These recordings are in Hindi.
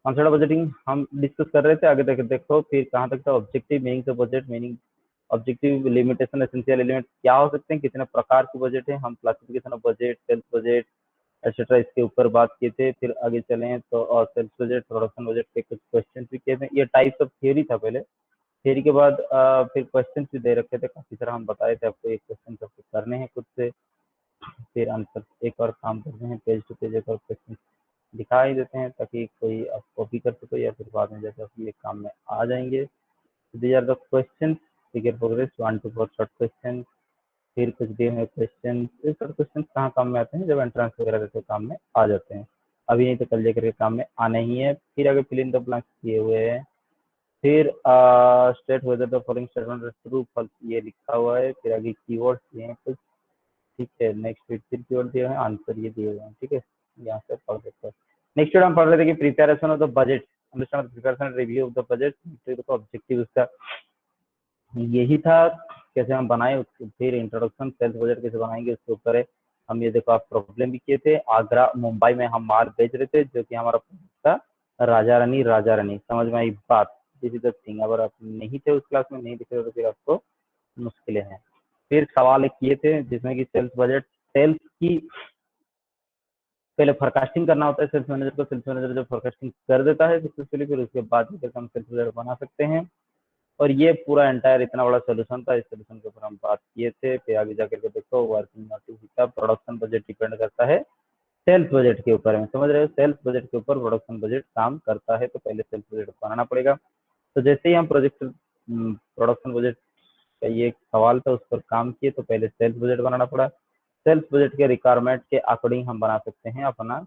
कॉन्सेप्ट ऑफ बजटिंग हम डिस्कस कर रहे थे, आगे तक देखो फिर कहाँ तक था, objective meaning of budget, meaning objective, limitation, essential element क्या हो सकते हैं, कितने प्रकार के बजट है, हम classification of budget, sales budget etcetera इसके ऊपर बात किए थे। फिर आगे चले तो और सेल्स बजट, प्रोडक्शन बजट के कुछ क्वेश्चन भी किए थे। ये टाइप्स ऑफ थ्योरी था पहले, थ्योरी के बाद फिर क्वेश्चन भी दे रखे थे काफी सारा, हम बताए थे आपको ये क्वेश्चन सबको करने हैं खुद से, फिर आंसर एक और काम करते हैं, पेज टू पेज एक और क्वेश्चन दिखाई देते हैं ताकि कोई आप कॉपी कर सको या फिर बाद में जैसे ये काम में आ जाएंगे। These are the question, figure progress 1 to 4 short question. फिर कुछ दिए हुए क्वेश्चन, ये शॉर्ट क्वेश्चन कहाँ काम में आते हैं, जब एंट्रेंस वगैरह देते काम में आ जाते हैं, अभी नहीं तो कल जाकर काम में आना ही है। फिर आगे फिल इन द ब्लैंक्स किए हुए हैं। फिर state whether the following statement true false, ये लिखा हुआ है। फिर आगे कीवर्ड्स दिए हैं कुछ, ठीक है। नेक्स्ट फिर कीवर्ड दिए हैं, आंसर ये दिए हुए हैं, ठीक है, यहाँ से पढ़ सकते हैं। नेक्स्ट हम पढ़ रहे थे कि preparation of the budget, understand preparation review of the budget, तो ऑब्जेक्टिव उसका यही था, कैसे हम बनाए। फिर इंट्रोडक्शन, सेल्स बजट कैसे बनाएंगे उसके ऊपर है। हम ये देखो आप प्रॉब्लम भी किए थे, आगरा मुंबई में हम माल बेच रहे थे जो कि हमारा था राजा रानी, समझ में आई बात, दिस इज द थिंग। अगर आप नहीं थे उस क्लास में, नहीं दिख रहे तो फिर आपको मुश्किलें हैं। फिर सवाल किए थे जिसमें कि सेल्स बजट, सेल्स की पहले फोरकास्टिंग करना होता है सेल्स मैनेजर को, सेल्स मैनेजर जब फोरकास्टिंग कर देता है सक्सेसफुली, फिर उसके बाद हम सेल्स बजट बना सकते हैं। और ये पूरा एंटायर इतना बड़ा सोल्यूशन था, इस सोल्यूशन के ऊपर हम बात किए थे। फिर आगे जाकर के देखो वर्किंग नोटिस का, प्रोडक्शन बजट डिपेंड करता है सेल्स बजट के ऊपर में, समझ रहे हो, सेल्स बजट के ऊपर प्रोडक्शन बजट काम करता है, तो पहले सेल्स बजट बनाना पड़ेगा। तो जैसे ही हम प्रोजेक्ट प्रोडक्शन बजट का ये सवाल था उस पर काम किए, तो पहले सेल्स बजट बनाना पड़ा। सेल्स बजट के रिक्वायरमेंट के अकॉर्डिंग हम बना सकते हैं अपना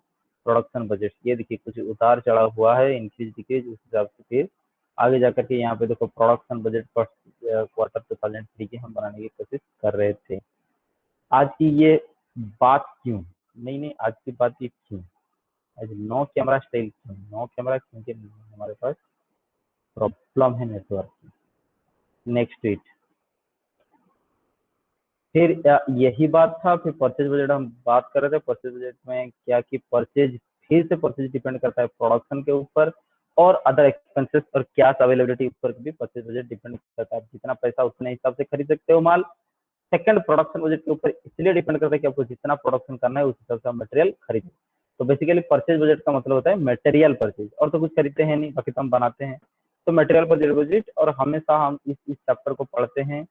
प्रोडक्शन बजट। ये देखिए कुछ उतार चढ़ाव हुआ है, इंक्रीज डिक्रीज, उस हिसाब से फिर आगे जाकर के यहाँ पे देखो प्रोडक्शन बजट फर्स्ट क्वार्टर 2003 की हम बनाने की कोशिश कर रहे थे। आज की ये बात क्यों, नहीं आज की बात ये क्यों, आज नो कैमरा स्टाइल क्यों, नो कैमरा क्योंकि हमारे पास प्रॉब्लम है नेटवर्क की। नेक्स्ट वीक फिर यही बात था। फिर परचेज बजट हम बात कर रहे थे, परचेज बजट में क्या कि परचेज, फिर से परचेज डिपेंड करता है प्रोडक्शन के ऊपर और अदर एक्सपेंसेस और कैश अवेलेबिलिटी ऊपर भी परचेज बजट डिपेंड करता है। जितना पैसा उतने हिसाब से खरीद सकते हो माल। सेकंड, प्रोडक्शन बजट के ऊपर इसलिए डिपेंड करता है कि आपको जितना प्रोडक्शन करना है उस हिसाब से आप मटेरियल खरीदो। तो बेसिकली परचेज बजट का मतलब होता है मटेरियल परचेज, और तो कुछ खरीदते हैं नहीं, बाकी तो हम बनाते हैं। तो मटेरियल परचेज बजट, और हमेशा हम इस चैप्टर को पढ़ते हैं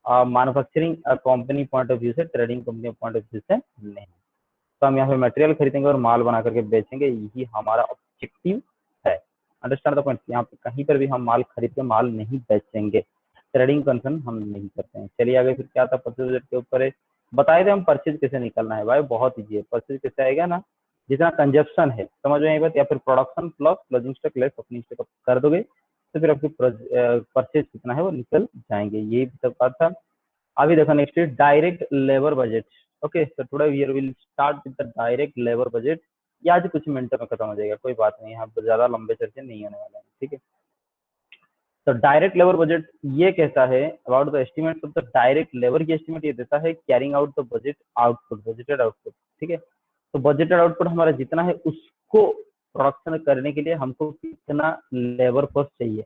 manufacturing company point of view से, trading company point of view से नहीं। तो हम यहाँ पे मटेरियल खरीदेंगे और माल बना करके बेचेंगे, यही हमारा ऑब्जेक्टिव है। अंडरस्टैंड द पॉइंट, यहाँ पे कहीं पर भी हम माल खरीद के माल नहीं बेचेंगे, ट्रेडिंग कंसर्न हम नहीं करते हैं। चलिए आगे फिर क्या था, परचेज बजट के ऊपर है, बताए थे हम परचेज कैसे निकलना है भाई, बहुत ईजी है। परचेज कैसे आएगा ना, जितना कंजप्शन है, समझ में आई बात, या फिर production plus closing stock less opening stock कर दोगे तो फिर आपकी परचेज कितना है वो निकल जाएंगे, यही सब बात था। अभी देखो next is direct labour budget. Okay, so today we will start with the direct labor budget। ये आज कुछ मिनटों में खत्म हो जाएगा, कोई बात नहीं, यहाँ पर ज्यादा लंबे चर्चे नहीं होने वाले हैं, ठीक है। तो डायरेक्ट लेबर बजट ये कहता है about the estimate of the direct labour की एस्टिमेट ये देता है carrying out the budget output, budgeted output, ठीक है। तो बजटेड आउटपुट हमारा जितना है उसको प्रोडक्शन करने के लिए हमको कितना लेबर फोर्स चाहिए।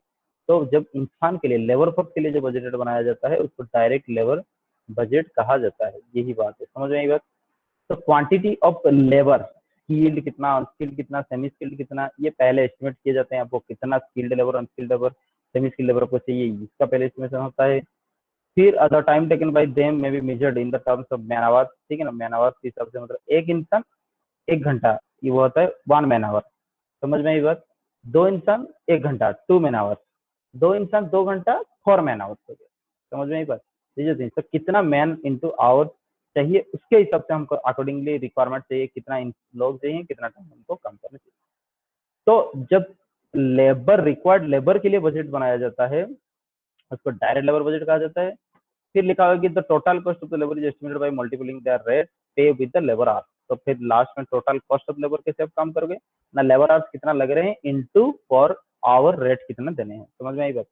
तो जब इंसान के लिए, लेबर फोर्स के लिए जो बजट बनाया जाता है उसको डायरेक्ट लेबर बजट कहा जाता है, यही बात है, समझ में आई बात। तो क्वांटिटी ऑफ लेबर, स्किल्ड कितना, अनस्किल्ड कितना, सेमी स्किल्ड कितना, ये पहले एस्टिमेट किए जाते हैं। आपको कितना skilled labour, unskilled labour, semi skilled labour को चाहिए, इसका पहले एस्टिमेशन होता है। फिर other time taken by them may be measured in the terms of man hours, ठीक है ना। मैन आवर्स के हिसाब से मतलब एक इंसान 1 घंटा, ये वो होता है 1 मैन आवर, समझ में आई बात। 2 इंसान 1 घंटा, 2 मैन आवर्स, 2 इंसान 2 घंटा, 4 मैन आवर्स हो गया, समझ में आई बात। तो कितना मैन इंटू आवर्स चाहिए उसके हिसाब से हमको अकॉर्डिंगली रिक्वायरमेंट चाहिए, कितना लोग चाहिए, कितना टाइम हमको काम करना चाहिए। तो जब लेबर, रिक्वायर्ड लेबर के लिए बजट बनाया जाता है उसको डायरेक्ट लेबर बजट कहा जाता है। फिर लिखा हुआ कि the total cost of the labour is estimated by multiplying the rate पे विद द लेबर आवर्स। तो फिर लास्ट में टोटल कॉस्ट ऑफ लेबर कैसे आप काम करोगे ना, लेबर आवर्स कितना लग रहे हैं इनटू पर आवर रेट कितना देने हैं, समझ में आई बात।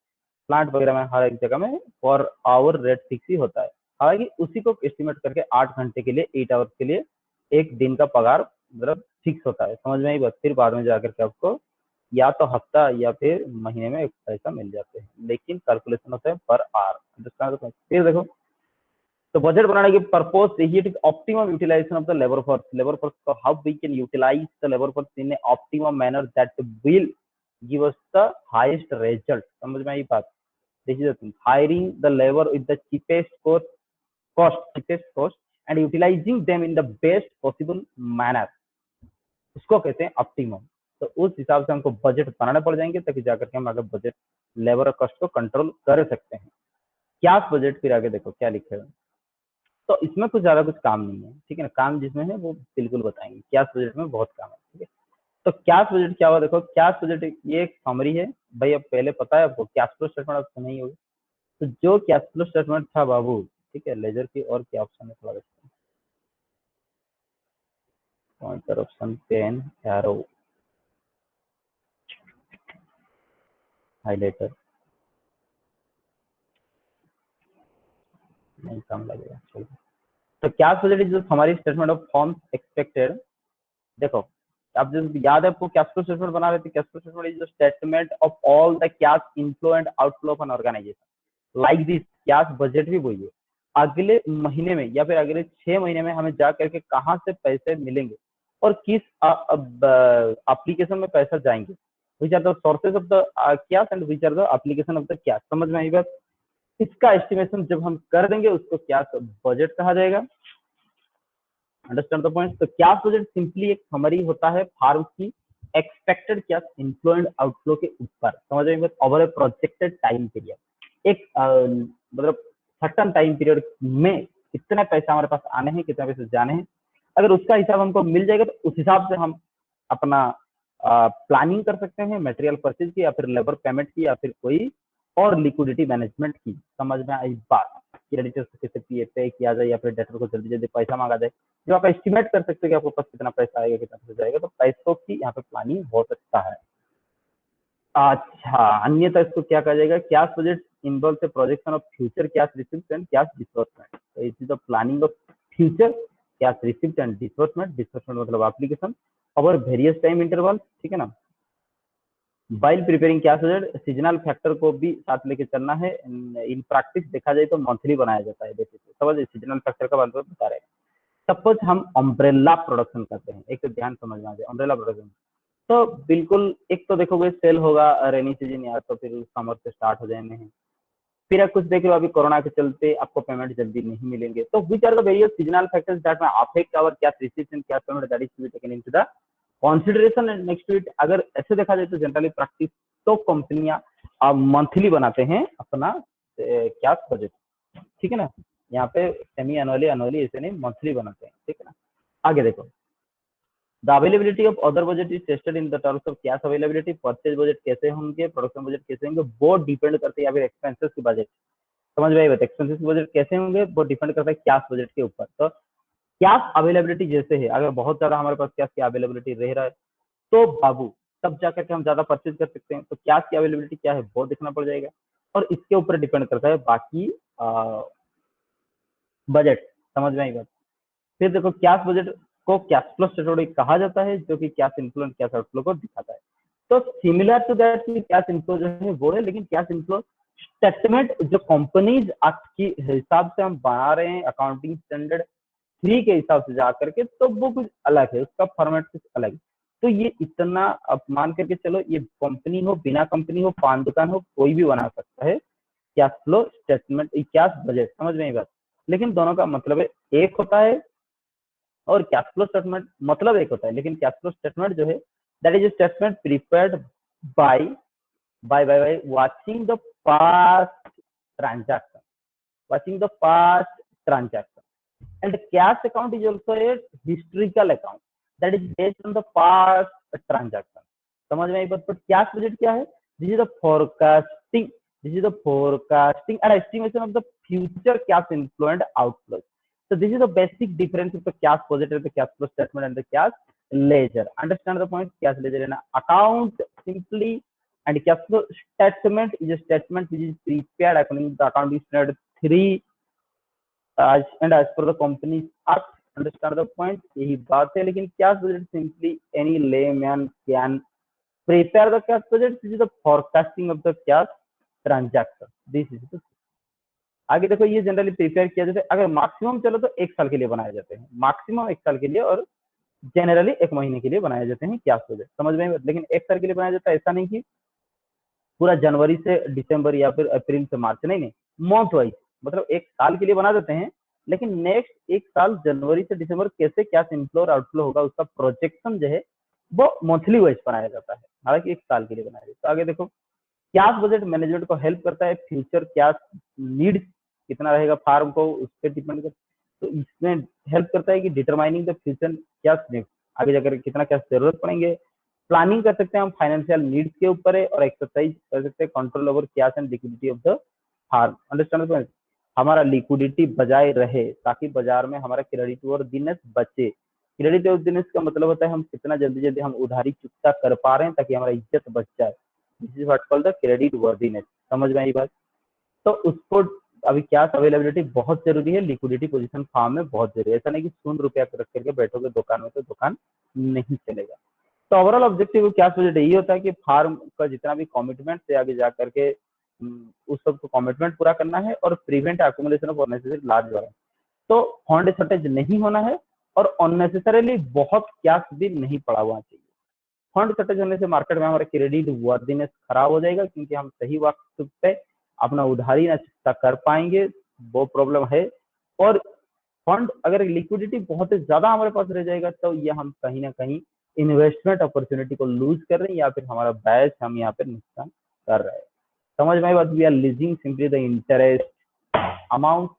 प्लांट वगैरह में हर एक जगह में पर आवर रेट फिक्स ही होता है, हालांकि उसी को एस्टिमेट करके 8 घंटे के लिए, 8 आवर्स के लिए एक दिन का पगार मतलब फिक्स होता है, समझ में आई बात। फिर बाद में जाकर के आपको या तो हफ्ता या फिर महीने में पैसा मिल जाते हैं, लेकिन कैलकुलेशन होता है पर आवर। फिर देखो, तो बजट बनाने की पर्पस यही है, optimum utilisation of the labour force को how we can utilise the labour force in optimum manner that will give us the highest result. समझ में आई बात? This is the thing, hiring the labour with the cheapest cost and utilizing them in the best possible manner, उसको कहते हैं ऑप्टिमम। तो उस हिसाब से हमको बजट बनाने पड़ जाएंगे, ताकि जाकर के हम आगे बजट लेबर और कॉस्ट को कंट्रोल कर सकते हैं। क्या बजट, फिर आगे देखो क्या लिखे हुए। तो इसमें कुछ ज्यादा कुछ काम नहीं है, ठीक है ना, काम जिसमें है वो बिल्कुल बताएंगे। क्या बजट में बहुत काम है, ठीक है। तो कैश बजट क्या हुआ, देखो कैश बजट ये एक समरी है भाई। अब पहले पता है आपको कैश फ्लो स्टेटमेंट आप सुना ही होगा। तो जो कैश फ्लो स्टेटमेंट था बाबू, ठीक है, लेजर की और क्या ऑप्शन है थोड़ा देखते हैं, pointer option, pen, arrow, highlighter, नहीं काम लगेगा, चलो। तो कैश बजट इज हमारी स्टेटमेंट ऑफ फॉर्म्स एक्सपेक्टेड। देखो, अब जब याद है आपको कैश फ्लो स्टेटमेंट बना रहे थे, cash flow statement is the statement of all the cash inflow and outflow of an organization like this. Cash budget भी वही है, अगले महीने में या फिर अगले 6 महीने में हमें जा करके कहाँ से पैसे मिलेंगे और किस एप्लीकेशन में पैसा जाएंगे, which are the sources of the cash and which are the application of the cash. समझ में आई बात? इसका एस्टिमेशन जब हम कर देंगे उसको कैश बजट कहा जाएगा। Understand the point? तो कैश बजट सिंपली एक समरी होता है फार्म की expected cash inflow and outflow के ऊपर। समझ में? ओवर ए प्रोजेक्टेड टाइम पीरियड, एक मतलब सर्टन टाइम पीरियड में कितने पैसे हमारे पास आने हैं, कितने पैसे जाने हैं, अगर उसका हिसाब हमको मिल जाएगा तो उस हिसाब से हम अपना प्लानिंग कर सकते हैं मटेरियल परचेज की, या फिर लेबर पेमेंट की, या फिर कोई और लिक्विडिटी मैनेजमेंट की। समझ में आई बात? क्रेडिटर्स को कैसे पे किया जाए, या फिर डेटर को जल्दी जल्दी पैसा मांगा जाए। जब आप एस्टिमेट कर सकते हो कि आपको पास कितना पैसा आएगा, कितना पैसा जाएगा, तो पैसों की यहाँ पे प्लानिंग हो सकता है। अच्छा, अन्यथा इसको क्या कहा जाएगा? Cash budget involve the projection of future cash received and cash disbursement. तो it is the planning of future cash received and disbursement. Disbursement मतलब application over various time interval, ठीक है ना। While preparing cash budget seasonal factor को भी साथ लेके चलना है। इन प्रैक्टिस देखा जाए तो मंथली बनाया जाता है बेसिकली। समझ, सीजनल फैक्टर का मतलब बता रहे हैं। सपोज हम अम्ब्रेला प्रोडक्शन करते हैं, एक तो ध्यान समझ में आ जाए अम्ब्रेला प्रोडक्शन। तो बिल्कुल, एक तो देखोगे सेल होगा रेनी सीजन, या तो फिर समर से स्टार्ट हो जाने हैं। फिर आप कुछ देख रहे हो अभी कोरोना के चलते आपको पेमेंट जल्दी नहीं मिलेंगे। तो which are the various seasonal factors that may affect our cash receipts and cash payment that is to be taken into the consideration and next to it। अगर ऐसे देखा जाए तो जनरली प्रैक्टिस तो कंपनियां मंथली बनाते हैं अपना कैश बजट, ठीक है ना। यहाँ पे सेमी एनुअली एनुअली ऐसे नहीं, मंथली बनाते हैं, ठीक है ना। आगे देखो, the availability of other budget is tested in the terms of cash availability. Purchase budget कैसे होंगे, प्रोडक्शन बजट कैसे होंगे, वो डिपेंड करते हैं, या फिर एक्सपेंसेस की बजट। समझ में आई बात? एक्सपेंसेस की बजट कैसे होंगे वो डिपेंड करता है कैश बजट के ऊपर। तो कैश अवेलेबिलिटी जैसे है, अगर बहुत ज्यादा हमारे पास कैश की अवेलेबिलिटी रह रहा है तो बाबू तब जाकर के हम ज्यादा परचेज कर सकते हैं। तो कैश की अवेलेबिलिटी क्या है वो देखना पड़ जाएगा, और इसके ऊपर डिपेंड करता है बाकी बजट। समझ में आई बात? फिर देखो, कैश बजट को कैश फ्लो स्टेटमेंट कहा जाता है, जो कि cash inflow and cash outflow को दिखाता है। तो similar to that cash inflow जो है वो है, लेकिन कैश इनफ्लो स्टेटमेंट जो कंपनीज एक्ट के हिसाब से हम बना रहे हैं, अकाउंटिंग स्टैंडर्ड 3 के हिसाब से जाकर के, तो वो कुछ अलग है, उसका फॉर्मेट कुछ अलग है। तो ये इतना अब मान करके चलो, ये कंपनी हो, बिना कंपनी हो, पान दुकान हो, कोई भी बना सकता है cash flow statement, cash budget. समझ में आई बात? लेकिन दोनों का मतलब एक होता है, और कैश फ्लो स्टेटमेंट मतलब एक होता है, लेकिन कैश फ्लो स्टेटमेंट जो है that is statement prepared by by watching the past transaction, watching the past transaction, and cash account is also a historical account that is based on the past transaction। समझ में आई बात? पर कैश बजट क्या है? This is the forecasting, this is the forecasting and estimation of the future cash inflow and outflow. so this is the basic difference of the cash budget and the cash flow statement and the cash ledger। understand the point? Cash ledger and account simply, and cash flow statement is a statement which is prepared according to the accounting standard 3 and as per the company's act। understand the point? यही बात है। लेकिन cash budget simply any layman can prepare the cash budget, this is the forecasting of the cash transaction, this is the। आगे देखो ये जनरली प्रिपेयर किया जाता है, अगर मैक्सिमम चलो तो 1 साल के लिए बनाए जाते हैं, मैक्सिमम 1 साल के लिए, और जनरली 1 महीने के लिए बनाए जाते हैं कैश बजट, समझ में। लेकिन 1 साल के लिए बनाया जाता है, ऐसा नहीं कि पूरा जनवरी से दिसंबर या फिर अप्रैल से मार्च, नहीं नहीं, मंथ वाइज, मतलब 1 साल के लिए बना देते हैं, लेकिन नेक्स्ट 1 साल जनवरी से दिसंबर कैसे कैश इनफ्लो और आउटफ्लो होगा उसका प्रोजेक्शन जो है वो मंथली वाइज बनाया जाता है, हालांकि 1 साल के लिए बनाया जाता है। तो आगे देखो कैश बजट मैनेजमेंट को हेल्प करता है, फ्यूचर कैश नीड कितना रहेगा फार्म को उस पर डिपेंड कर, तो इसमें हेल्प करता है कि determining the future cash need, आगे जाकर कितना कैश जरूरत पड़ेंगे, प्लानिंग कर सकते हैं हम फाइनेंशियल नीड्स के ऊपर है, और एक्सरसाइज कर सकते हैं control over cash and liquidity of the firm. Understand, हमारा लिक्विडिटी बजाय रहे ताकि बाजार में हमारा क्रेडिट वर्दीनेस बचे। क्रेडिट वर्दीनेस का मतलब होता है हम कितना जल्दी जल्दी हम उधारी चुकता कर पा रहे हैं ताकि हमारा इज्जत बच जाए, this is what called the credit worthiness, समझ में आई बात। तो उसको अभी कैश अवेलेबिलिटी बहुत जरूरी है, लिक्विडिटी पोजीशन फार्म में बहुत जरूरी है, ऐसा नहीं कि 0 रुपया रख करके बैठोगे दुकान में तो दुकान नहीं चलेगा। तो ओवरऑल ऑब्जेक्टिव कैश बजट यही होता है कि फार्म का जितना भी कमिटमेंट से आगे जा करके उस सबको कमिटमेंट पूरा करना है और prevent accumulation of unnecessary large balance. तो फंड शॉर्टेज नहीं होना है और अननेसेसरीली बहुत कैश भी नहीं पड़ा हुआ चाहिए। फंड शॉर्टेज होने से मार्केट में हमारा क्रेडिट वर्दीनेस खराब हो जाएगा, क्योंकि हम सही वक्त पे अपना उधारी ना चुकता कर पाएंगे, वो प्रॉब्लम है। और फंड अगर लिक्विडिटी बहुत ज्यादा हमारे पास रह जाएगा तो ये हम कहीं ना कहीं इन्वेस्टमेंट अपॉर्चुनिटी को लूज कर रहे हैं या फिर हमारा बैच हम यहाँ पे नुकसान कर रहे हैं, समझ में आई बात। We are losing simply the interest amount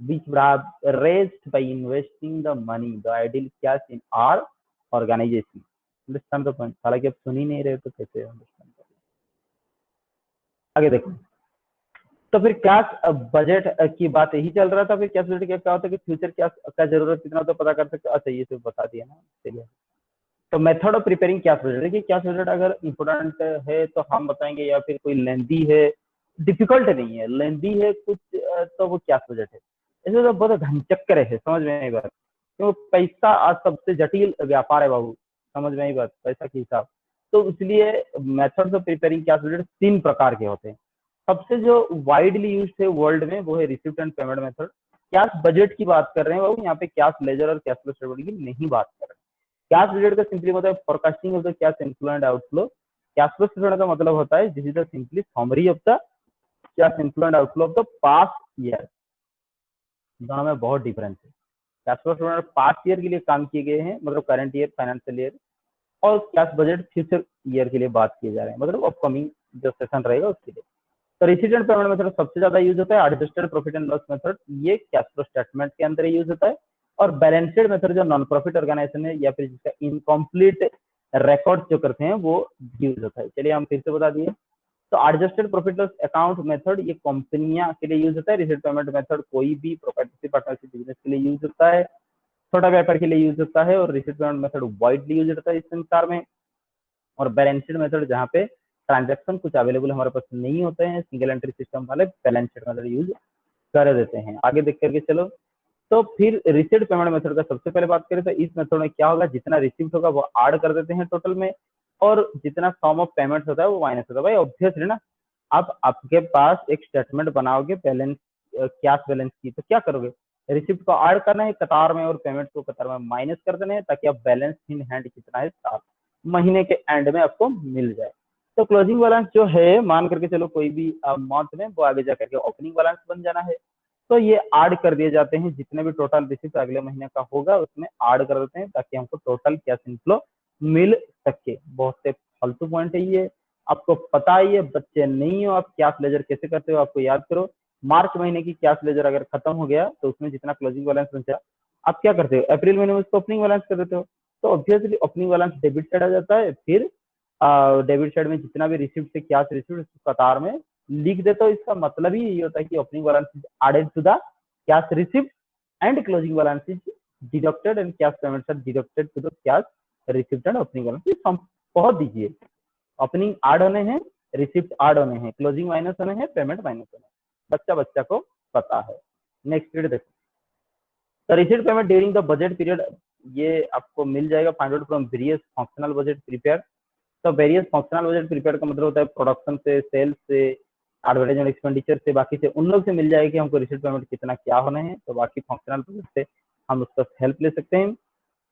which were raised by investing the money, the ideal cash in our organization. Understand the point? हालांकि आप सुन ही नहीं रहे तो कैसे अंडरस्टैंड करें। आगे देखो, तो फिर कैश बजट की बात यही चल रहा था, फिर कैश बजट क्या होता है कि फ्यूचर कैश का जरूरत कितना होता है पता कर सकते। अच्छा ये तो बता दिया ना, चलिए। तो method of preparing cash budget, देखिए कैश बजट अगर इंपोर्टेंट है तो हम बताएंगे, या फिर कोई लेंदी है, डिफिकल्ट नहीं है, लेंदी है कुछ तो वो कैश बजट है, इसमें तो बहुत घनचक्कर है, समझ में नहीं बात। क्यों, पैसा आज सबसे जटिल व्यापार है बाबू, समझ में आई बात, पैसा के हिसाब। तो इसलिए methods of preparing cash budget 3 प्रकार के होते हैं। सबसे जो वाइडली यूज है वर्ल्ड में वो है receipt and payment method. Cash budget की बात कर रहे हैं बाबू, यहाँ पे कैश लेजर और कैश फ्लो स्टेटमेंट की नहीं बात कर रहे हैं। कैश बजट का सिंपली मतलब है forecasting of the cash inflow and outflow. Cash flow statement का मतलब होता है this is the simply summary of the cash inflow and outflow of the past year. दोनों में बहुत डिफरेंस है। Cash flow statement past year के लिए काम किए गए हैं, मतलब करंट ईयर फाइनेंशियल ईयर, और कैश बजट फ्यूचर ईयर के लिए बात किए जा रहे हैं, मतलब अपकमिंग जो सेशन रहेगा उसके लिए। तो रिसीट एंड पेमेंट मेथड सबसे ज्यादा यूज होता है। Adjusted profit and loss method ये कैश फ्लो स्टेटमेंट के अंदर यूज होता है। और बैलेंसड मेथड जो नॉन प्रॉफिट ऑर्गेनाइजेशन है या फिर जिसका इनकम्प्लीट रिकॉर्ड जो करते हैं वो यूज होता है। चलिए हम फिर से बता दिए। तो adjusted profit loss account method ये कंपनियां के लिए यूज होता है। रिसीट पेमेंट मेथड कोई भी प्रोप्राइटरशिप पार्टनरशिप बिजनेस के लिए यूज होता है, छोटा व्यापार के लिए यूज होता है। और receipt payment method widely use होता है इस संसार में। और बैलेंसड मेथड जहाँ पे ट्रांजैक्शन कुछ अवेलेबल हमारे पास नहीं होते हैं, सिंगल एंट्री सिस्टम वाले बैलेंसड मेथड यूज कर देते हैं। आगे देख करके चलो, तो फिर रिसीट पेमेंट मेथड का सबसे पहले बात करें तो इस मेथड में क्या होगा, जितना रिसीप्ट होगा वो ऐड कर देते हैं टोटल में, और जितना सम ऑफ पेमेंट्स होता है वो माइनस होता है। भाई ऑब्वियसली ना, आप आपके पास एक स्टेटमेंट बनाओगे बैलेंस कैश बैलेंस की, तो क्या करोगे, रिसिप्ट को ऐड करना है कतार में और पेमेंट को कतार में माइनस कर देना है, ताकि आप बैलेंस इन हैंड कितना है 7 महीने के एंड में आपको मिल जाए। तो क्लोजिंग बैलेंस जो है मान करके चलो कोई भी मंथ में, वो आगे जाकर के ओपनिंग बैलेंस बन जाना है। तो ये ऐड कर दिए जाते हैं, जितने भी टोटल रिसिप्ट अगले महीने का होगा उसमें ऐड कर देते हैं, ताकि हमको टोटल कैश इनफ्लो मिल सके। बहुत से फालतू पॉइंट है ये, आपको पता ही है, बच्चे नहीं हो आप, कैश लेजर कैसे करते हो आपको याद करो। मार्च महीने की कैश लेजर अगर खत्म हो गया तो उसमें जितना क्लोजिंग बैलेंस बचा, आप क्या करते हो, अप्रैल महीने में उसको ओपनिंग बैलेंस कर देते हो। तो obviously opening balance debit side आ जाता है, फिर डेबिट साइड में जितना भी रिसिप्ट से कैश रिसिप्ट कतार में लिख देते हो। इसका मतलब ही यही होता है कि opening balance is added to the cash receipt and closing balance is deducted and cash payments are deducted to the cash receipt and opening balance. सम बहुत दीजिए, ओपनिंग ऐड होने हैं, रिसिप्ट ऐड होने हैं, क्लोजिंग माइनस होने हैं, पेमेंट माइनस होने हैं, बच्चा बच्चा को पता है। नेक्स्ट पीरियड देखो, तो receipt payment during the budget period ये आपको मिल जाएगा, find out from various functional budget prepare. तो वेरियस फंक्शनल बजट प्रिपेयर का मतलब होता है प्रोडक्शन से, सेल्स से, एडवर्टाइजमेंट एक्सपेंडिचर से, बाकी से उन लोग से मिल जाएगी हमको रिसीट पेमेंट कितना क्या होना है, तो बाकी फंक्शनल बजट से हम उसका हेल्प ले सकते हैं।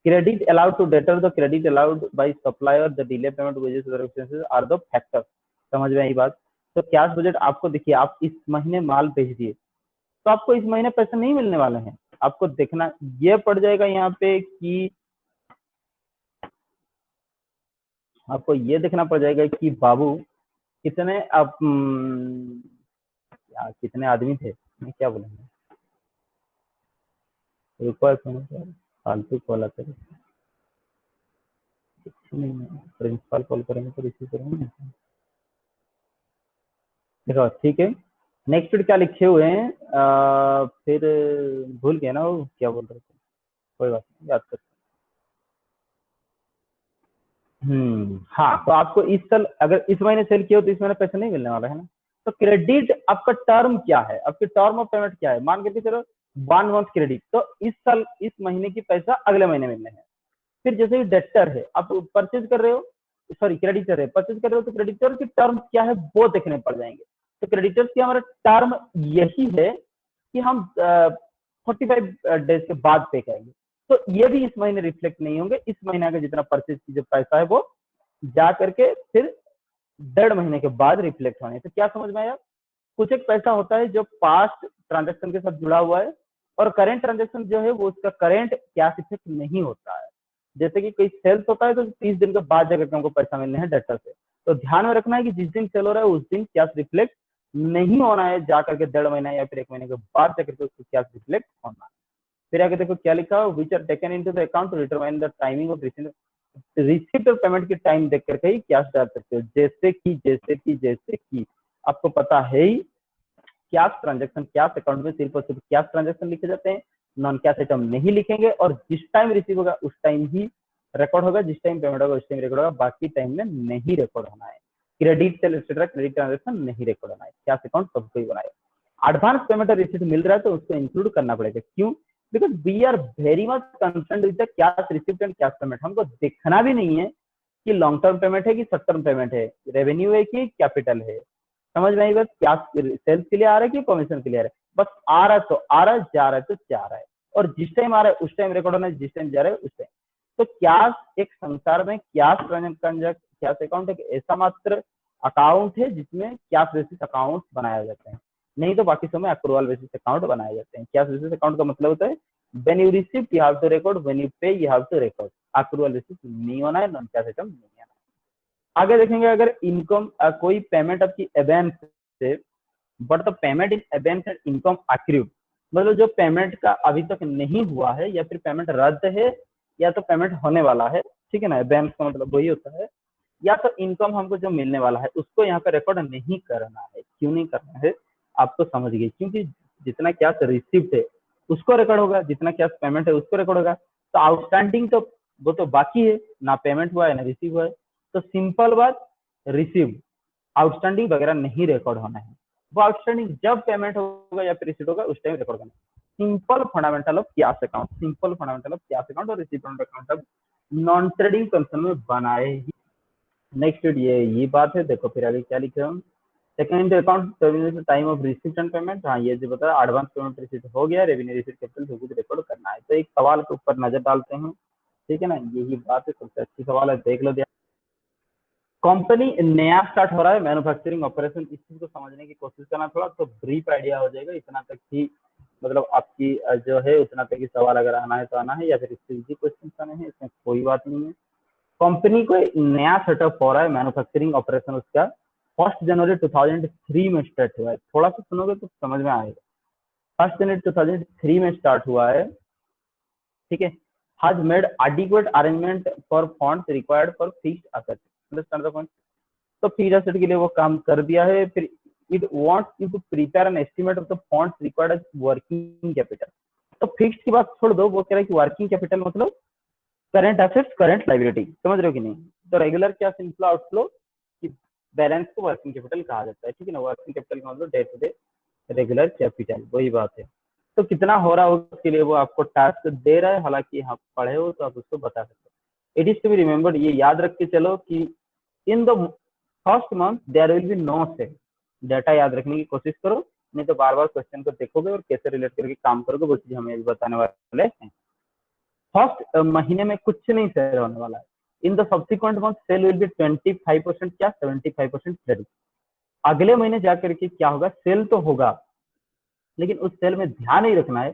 Credit allowed to debtor, the credit allowed by supplier, the delay payment wages other expenses are the factor. समझ में आई बात? तो कैश बजट आपको देखिए, आप इस महीने माल भेज दिए तो आपको इस महीने पैसे नहीं मिलने वाले हैं, आपको देखना ये पड़ जाएगा यहाँ पे कि आपको ये देखना पड़ जाएगा कि बाबू कितने आप कितने आदमी थे, मैं क्या बोलूँगा, रुको फालतू कॉल आते नहीं, प्रिंसिपल कॉल करेंगे तो रिसीव करेंगे। देखो ठीक है, नेक्स्ट क्या लिखे हुए हैं, फिर भूल गए ना वो क्या बोल रहे थे, कोई बात नहीं, याद कर। हाँ, तो आपको इस साल अगर इस महीने सेल किया हो तो इस महीने पैसे नहीं मिलने वाला है ना। तो क्रेडिट आपका टर्म क्या है, आपके टर्म ऑफ पेमेंट क्या है, मान के चलो 1 मंथ क्रेडिट, तो इस साल इस महीने की पैसा अगले महीने मिलने हैं। फिर जैसे ही डेटर है, आप परचेज कर रहे हो, सॉरी क्रेडिटर है, परचेज कर रहे हो, तो क्रेडिटर की टर्म क्या है वो देखने पड़ जाएंगे। तो क्रेडिटर्स की हमारा टर्म यही है कि हम 45 डेज के बाद पे करेंगे, तो ये भी इस महीने रिफ्लेक्ट नहीं होंगे। इस महीने का जितना परचेज की जो पैसा है वो जा करके फिर 1.5 महीने के बाद रिफ्लेक्ट होने। तो क्या समझ में आया? कुछ एक पैसा होता है जो पास्ट ट्रांजेक्शन के साथ जुड़ा हुआ है, और करेंट ट्रांजेक्शन जो है वो उसका करेंट कैश इफेक्ट नहीं होता है। जैसे कि कोई सेल्स होता है तो 30 दिन के बाद जाकर हमको पैसा मिलने हैं डेटर से, तो ध्यान में रखना है कि जिस दिन सेल हो रहा है उस दिन कैश रिफ्लेक्ट नहीं होना है, जाकर के 1.5 महीना या फिर 1 महीने के बाद जाकर के उसको कैश रिफ्लेक्ट होना है। फिर आगे देखो क्या लिखा, which are taken into the account to determine the timing of receipt और पेमेंट की टाइम देख करके ही कैश डाल सकते हो। जैसे कि आपको पता है ही, कैश ट्रांजेक्शन कैश अकाउंट में सिर्फ और सिर्फ कैश ट्रांजेक्शन लिखे जाते हैं, नॉन कैश आइटम नहीं लिखेंगे, और जिस टाइम रिसीव होगा उस टाइम ही रिकॉर्ड होगा, जिस टाइम पेमेंट होगा उस टाइम रिकॉर्ड होगा, बाकी टाइम में नहीं रिकॉर्ड होना है। Credit sale etcetera credit transaction नहीं रिकॉर्ड होना है, कैश अकाउंट सबको ही बनाएगा। एडवांस पेमेंट और रिसीट मिल रहा है तो उसको इंक्लूड करना पड़ेगा। क्यों? Because we are very much concern with the cash receipt and cash payment. हमको देखना भी नहीं है कि लॉन्ग टर्म पेमेंट है कि शॉर्ट टर्म पेमेंट है, रेवेन्यू है कि कैपिटल है। समझ में आई बात? क्या सेल्स के लिए आ रहा है कि कमीशन के लिए आ रहा है, बस आ रहा है तो आ रहा है, जा रहा है तो जा रहा है, और जिस टाइम आ रहा है उस टाइम रिकॉर्ड होना है, जिस टाइम जा रहा है उस टाइम। तो कैश एक संसार में कैश ट्रांजेक्शन कैश अकाउंट एक ऐसा मात्र अकाउंट है जिसमें कैश बेसिस अकाउंट बनाया जाता है, नहीं तो बाकी समय अक्रूवल बेसिस अकाउंट बनाए जाते हैं। कैश बेसिस अकाउंट का मतलब होता है when you receive you have to record, when you pay you have to record. Accrual basis नहीं होना है, नॉन कैश आइटम नहीं आना है। आगे देखेंगे, अगर इनकम कोई पेमेंट आपकी एडवांस से, but the payment in advance and income accrued, मतलब जो पेमेंट का अभी तक नहीं हुआ है, या फिर पेमेंट रद्द है, या तो पेमेंट होने वाला है, ठीक है ना, एडवांस का मतलब वही होता है, या तो इनकम हमको जो मिलने वाला है उसको यहाँ पे रिकॉर्ड नहीं करना है। क्यों नहीं करना है आपको समझ गए, क्योंकि जितना कैश रिसिप्ट है उसको रिकॉर्ड होगा, जितना कैश पेमेंट है उसको रिकॉर्ड होगा, तो आउटस्टैंडिंग तो वो तो बाकी है ना, पेमेंट हुआ है ना रिसीव हुआ है। तो सिंपल बात, रिसीव आउटस्टैंडिंग वगैरह नहीं रिकॉर्ड होना है, वो आउटस्टैंडिंग जब पेमेंट होगा या फिर रिसीव होगा उस टाइम रिकॉर्ड करना है। Simple fundamental of cash account, simple fundamental of cash account और रिसीव अकाउंट अब नॉन ट्रेडिंग कंसर्न में बनाए ही। नेक्स्ट ये बात है। देखो फिर आगे क्या लिखे हम, second account time of receipt and payment. हाँ, ये जो बता एडवांस पेमेंट रिसीप्ट हो गया, रेवेन्यू रिसीप्ट कैपिटल रिकॉर्ड करना है। तो एक सवाल के ऊपर नजर डालते हैं, ठीक है ना, यही बात है, सबसे अच्छी सवाल है, देख लो। कंपनी नया स्टार्ट हो रहा है, मैन्युफैक्चरिंग ऑपरेशन, इस चीज को समझने की कोशिश करना, थोड़ा तो ब्रीफ आइडिया हो जाएगा। इतना तक ही मतलब आपकी जो है उतना तक ही सवाल अगर आना है तो आना है, या फिर इससे इजी क्वेश्चन आने हैं, इसमें कोई बात नहीं है। कंपनी को नया सेटअप हो रहा है, मैन्युफैक्चरिंग ऑपरेशन उसका 1 जनवरी 2003 में स्टार्ट हुआ है। थोड़ा सा सुनोगे तो समझ में आएगा। 1 जनवरी 2003 में स्टार्ट हुआ है, ठीक है। Has made adequate arrangement for funds required for fixed asset, understand the point. तो फिक्स्ड असेट के लिए वो काम कर दिया है। फिर it wants you to prepare an estimate of the funds required as working capital. तो फिक्स्ड की बात छोड़ दो, वो कह रहा है कि वर्किंग कैपिटल मतलब करंट एसेट्स करंट लाइबिलिटी, समझ रहे हो कि नहीं। तो रेगुलर कैश इनफ्लो आउटफ्लो की बैलेंस को वर्किंग कैपिटल कहा जाता है, ठीक है ना। वर्किंग कैपिटल का मतलब day to day regular capital, वही बात है। तो कितना हो रहा होगा उसके लिए वो आपको टास्क दे रहा है, हालांकि आप पढ़े हो तो आप उसको बता सकते हो। It is to be remembered, ये याद रख के चलो कि in the first month there will be no sale. Data याद रखने की कोशिश करो, नहीं तो बार बार क्वेश्चन को देखोगे और कैसे रिलेट करके काम करोगे वो चीज हमें बताने वाले हैं। फर्स्ट महीने में कुछ नहीं सेल होने वाला है। In the subsequent month sale will be 25% क्या 75% क्रेडिट। अगले महीने जाकर के क्या होगा, सेल तो होगा लेकिन उस सेल में ध्यान नहीं रखना है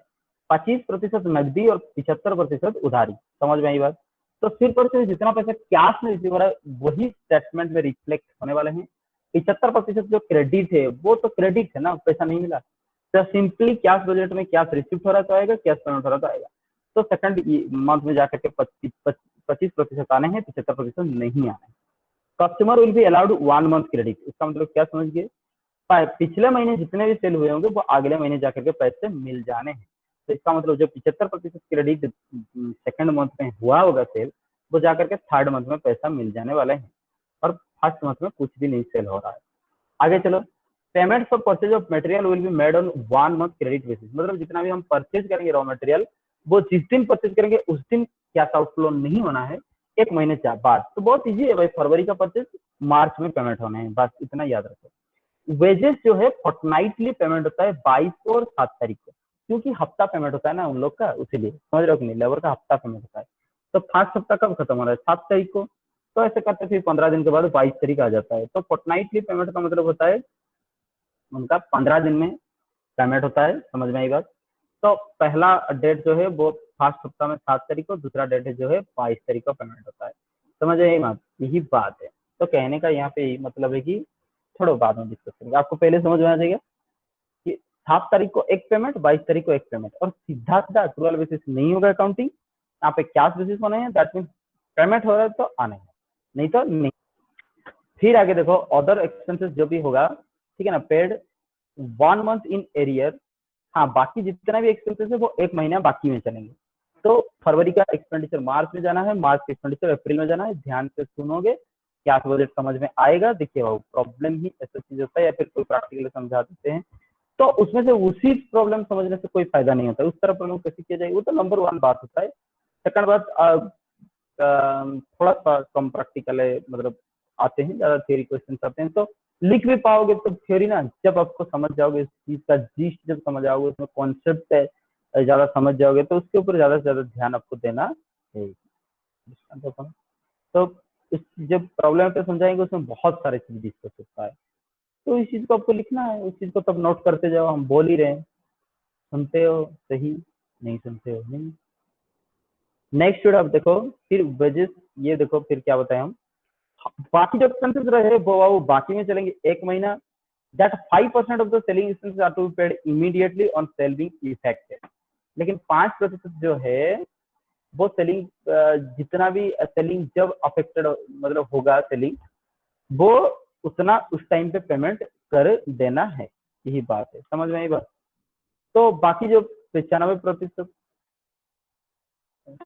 25% नकदी और 75% उधारी। समझ में आई बात? तो फिर पर से जितना पैसा कैश में रिसीव हो रहा है वही स्टेटमेंट में रिफ्लेक्ट होने वाले हैं। 75% जो क्रेडिट है वो तो क्रेडिट है ना, पैसा नहीं मिला। तो सिंपली कैश बजट में कैश रिसिप्ट हो रहा तो आएगा, कैश पेमेंट हो रहा तो आएगा। तो सेकंड मंथ में जाकर के 25% आने हैं, 75% नहीं आने हैं। Customer will be allowed 1 month credit. इसका मतलब क्या समझ गए, पिछले महीने जितने भी सेल हुए होंगे वो अगले महीने जाकर के पैसे मिल जाने हैं। तो इसका मतलब जो 75% क्रेडिट सेकंड मंथ में हुआ होगा सेल, वो जाकर के थर्ड मंथ में पैसा मिल जाने वाले हैं और फर्स्ट मंथ में कुछ भी नहीं सेल हो रहा है। आगे चलो, payment for purchase of material will be made on 1 month credit basis. मतलब जितना भी हम परचेज करेंगे रॉ मटेरियल, वो जिस दिन परचेज करेंगे उस दिन कैश आउटफ्लो नहीं होना है, 1 महीने बाद। तो बहुत ईजी है भाई, फरवरी का परचेज मार्च में पेमेंट होना है, बस इतना याद रखो। वेजेस जो है फोर्टनाइटली पेमेंट होता है 22 और 7 तारीख को, क्योंकि हफ्ता पेमेंट होता है ना उन लोग का, उसीलिए समझ रहे हो कि नहीं, लेबर का हफ्ता पेमेंट होता है। तो फर्स्ट हफ्ता कब खत्म हो रहा है, 7 तारीख को। तो ऐसे करते फिर 15 दिन के बाद 22 तारीख आ जाता है। तो फोर्टनाइटली पेमेंट का मतलब होता है उनका 15 दिन में पेमेंट होता है। समझ में आई बात? तो पहला डेट जो है वो फर्स्ट हफ्ता में 7 तारीख को, दूसरा डेट जो है 22 तारीख को पेमेंट होता है। समझ आई बात? यही बात है। तो कहने का यहाँ पे यही मतलब है कि छोड़ो बाद में डिस्कस करेंगे, आपको पहले समझ में आ जाएगा कि 7 तारीख को एक पेमेंट, 22 तारीख को एक पेमेंट, और सीधा सीधा एक्चुअल बेसिस नहीं होगा अकाउंटिंग, यहाँ पे कैश बेसिस होने हैं। दैट मीन पेमेंट हो रहा है तो आने हैं, नहीं तो नहीं। फिर आगे देखो, अदर एक्सपेंसेस जो भी होगा, ठीक है ना, पेड 1 मंथ इन एरियर। हाँ, बाकी जितना भी एक्सपेंसेस है वो 1 महीना बाकी में चलेंगे। तो फरवरी का एक्सपेंडिचर मार्च में जाना है, मार्च का एक्सपेंडिचर अप्रैल में जाना है। ध्यान से सुनोगे, क्या बजट समझ में आएगा। देखिए बाबू, प्रॉब्लम ही ऐसा चीज होता है या फिर कोई प्रैक्टिकली समझा देते हैं तो उसमें से उसी प्रॉब्लम समझने से कोई फायदा नहीं होता, उस तरह प्रॉब्लम कैसे किया जाएगी, वो तो नंबर 1 बात होता है। सेकंड बात, थोड़ा सा कम प्रैक्टिकल है, मतलब आते हैं ज्यादा थ्योरी क्वेश्चन आते हैं, तो लिख भी पाओगे तो थ्योरी ना, जब आपको समझ जाओगे इस चीज का जीस्ट, जब समझ आओगे उसमें कॉन्सेप्ट है, ज्यादा समझ जाओगे तो उसके ऊपर ज्यादा से ज्यादा ध्यान आपको देना है। तो इस जब प्रॉब्लम पे समझाएंगे उसमें बहुत सारे चीज डिस्कस होता है, तो इस चीज को आपको लिखना है, उस चीज को तब नोट करते जाओ। हम बोल ही रहे हैं, सुनते हो सही, नहीं सुनते हो नहीं। नेक्स्ट आप देखो, फिर वेजेस, ये देखो फिर क्या बताएं हम, बाकी जो एक्सपेंसेस रहे वो बाकी में चलेंगे 1 महीना। That 5% of the selling expenses are to be paid immediately on sale being effected. लेकिन 5% जो है वो सेलिंग, जितना भी सेलिंग जब अफेक्टेड मतलब होगा सेलिंग, वो उतना उस टाइम पे पेमेंट कर देना है। यही बात है, समझ में आई बात? तो बाकी जो 95%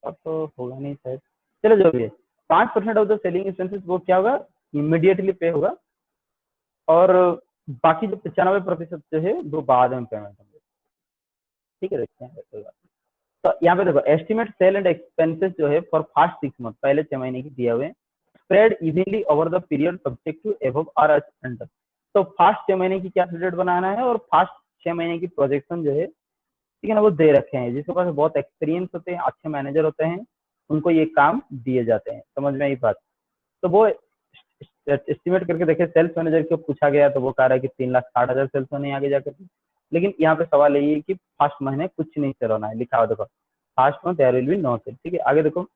तो होगा नहीं शायद, चलो जो भी है, 5% ऑफ द सेलिंग एक्सपेंसेस वो क्या होगा, इमीडिएटली पे होगा, और बाकी जो 95% जो है वो बाद में पेमेंट होंगे। ठीक है, देखते हैं। तो यहाँ पे देखो, एस्टिमेट सेल एंड एक्सपेंसेस जो है फॉर फर्स्ट 6 मंथ, पहले 6 महीने की दिया हुए, spread evenly over the period subject to above or under. तो फर्स्ट 6 महीने की क्या बजट बनाना है और फर्स्ट 6 महीने की प्रोजेक्शन जो है, ठीक है ना, वो दे रखे हैं। जिसके पास बहुत एक्सपीरियंस होते हैं, अच्छे मैनेजर होते हैं, उनको ये काम दिए जाते हैं। समझ में आई बात? तो वो एस्टिमेट करके देखे, सेल्स मैनेजर को पूछा गया तो वो कह रहा है कि 3,60,000 सेल्स होने आगे जाकर। लेकिन यहाँ पे सवाल यही है कि फर्स्ट महीने कुछ नहीं चलाना है, लिखा हुआ देखो, first month there will be no sale. ठीक है, आगे देखो,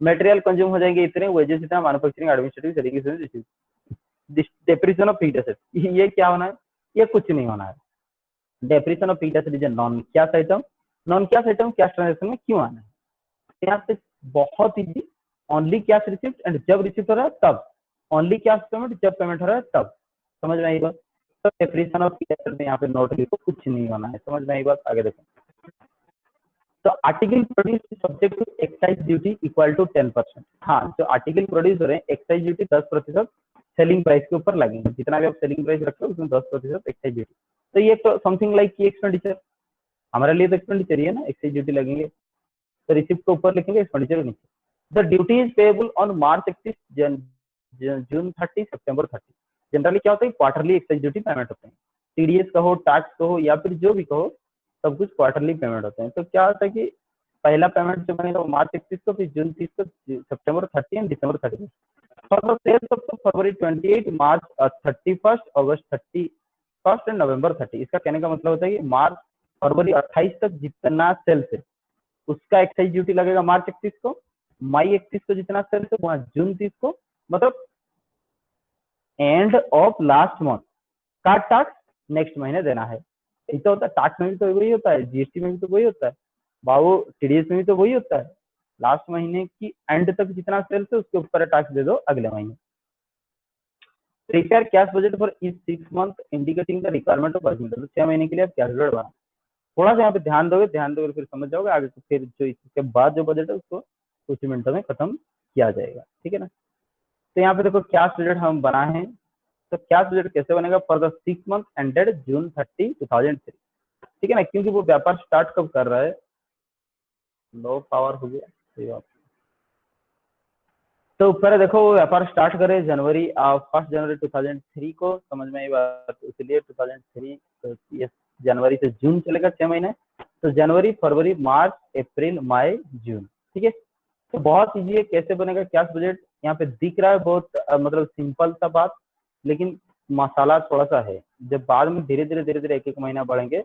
मटेरियल कंज्यूम हो जाएंगे इतने, वेजेस इतना, manufacturing administrative services, depreciation of fixed asset, ये क्या होना है, ये कुछ नहीं होना है। Depreciation of fixed asset is non cash item. Non cash item cash transaction में क्यों आना है, यहाँ पे बहुत easy, only cash receipt, and जब रिसिप्ट हो रहा है तब, ओनली कैश पेमेंट जब पेमेंट हो रहा है तब। समझ में आई बात? तो डेप्रिसिएशन ऑफ फिक्स्ड एसेट में यहाँ पे नोट लिखो, कुछ नहीं होना है। समझ में आई बात? आगे देखो, तो article produce subject to excise duty equal to 10%। हाँ, जो आर्टिकल प्रोड्यूस हो रहे हैं, एक्साइज ड्यूटी 10% सेलिंग प्राइस के ऊपर लगेंगे। जितना भी आप सेलिंग प्राइस रखते हो उसमें 10% एक्साइज ड्यूटी। तो ये तो समथिंग लाइक की एक्सपेंडिचर, हमारे लिए तो एक्सपेंडिचर ही है ना, एक्साइज ड्यूटी लगेंगे। तो रिसिप्ट के ऊपर लिखेंगे, एक्सपेंडिचर नीचे। The duty is payable on March 31 June 30, September 30। Generally क्या होता है, क्वार्टरली एक्साइज ड्यूटी पेमेंट होते हैं, टीडीएस कहो, टैक्स कहो, या फिर जो भी कहो, सब कुछ क्वार्टरली पेमेंट होते हैं। तो क्या होता है कि पहला पेमेंट जो बनेगा वो मार्च 31 को, फिर जून 30 को, September 30 and December 31। For the sales of February 28, March 31, August 31 and November 30। इसका कहने का मतलब होता है कि मार्च फरवरी 28 तक जितना सेल्स है उसका एक्साइज ड्यूटी लगेगा मार्च 31 को, मई 31 को जितना सेल्स है वहां जून 30 को, मतलब एंड ऑफ लास्ट मंथ का टैक्स नेक्स्ट महीने देना है। ऐसा होता है, टैक्स में भी तो वही होता है, जीएसटी में भी तो वही होता है, बाबू टीडीएस में भी तो वही होता है। लास्ट महीने की एंड तक जितना सेल्स है उसके ऊपर टैक्स दे दो अगले महीने। प्रिपेयर कैश बजट फॉर इस 6 month indicating the requirement of working capital. 6 महीने के लिए आप कैश बजट बना, थोड़ा सा यहाँ पे ध्यान दोगे फिर समझ जाओगे आगे। तो फिर जो इसके बाद जो बजट है उसको कुछ मिनटों में खत्म किया जाएगा, ठीक है ना। तो यहाँ पे देखो कैश बजट हम बनाए हैं, तो कैश बजट कैसे बनेगा, फॉर द 6 मंथ एंडेड जून 30, 2003, ठीक है ना, क्योंकि वो व्यापार स्टार्ट कब कर रहा है, लो पावर हो गया, सही बात। तो ऊपर देखो वो व्यापार स्टार्ट करे जनवरी 1 जनवरी 2003 को, समझ में आई बात, इसलिए 2003, तो ये जनवरी से जून चलेगा 6 महीने, तो जनवरी फरवरी मार्च अप्रैल मई जून, ठीक है। तो बहुत इजी है, कैसे बनेगा कैश बजट, यहाँ पे दिख रहा है बहुत मतलब सिंपल सा बात, लेकिन मसाला थोड़ा सा है। जब बाद में धीरे धीरे एक एक महीना बढ़ेंगे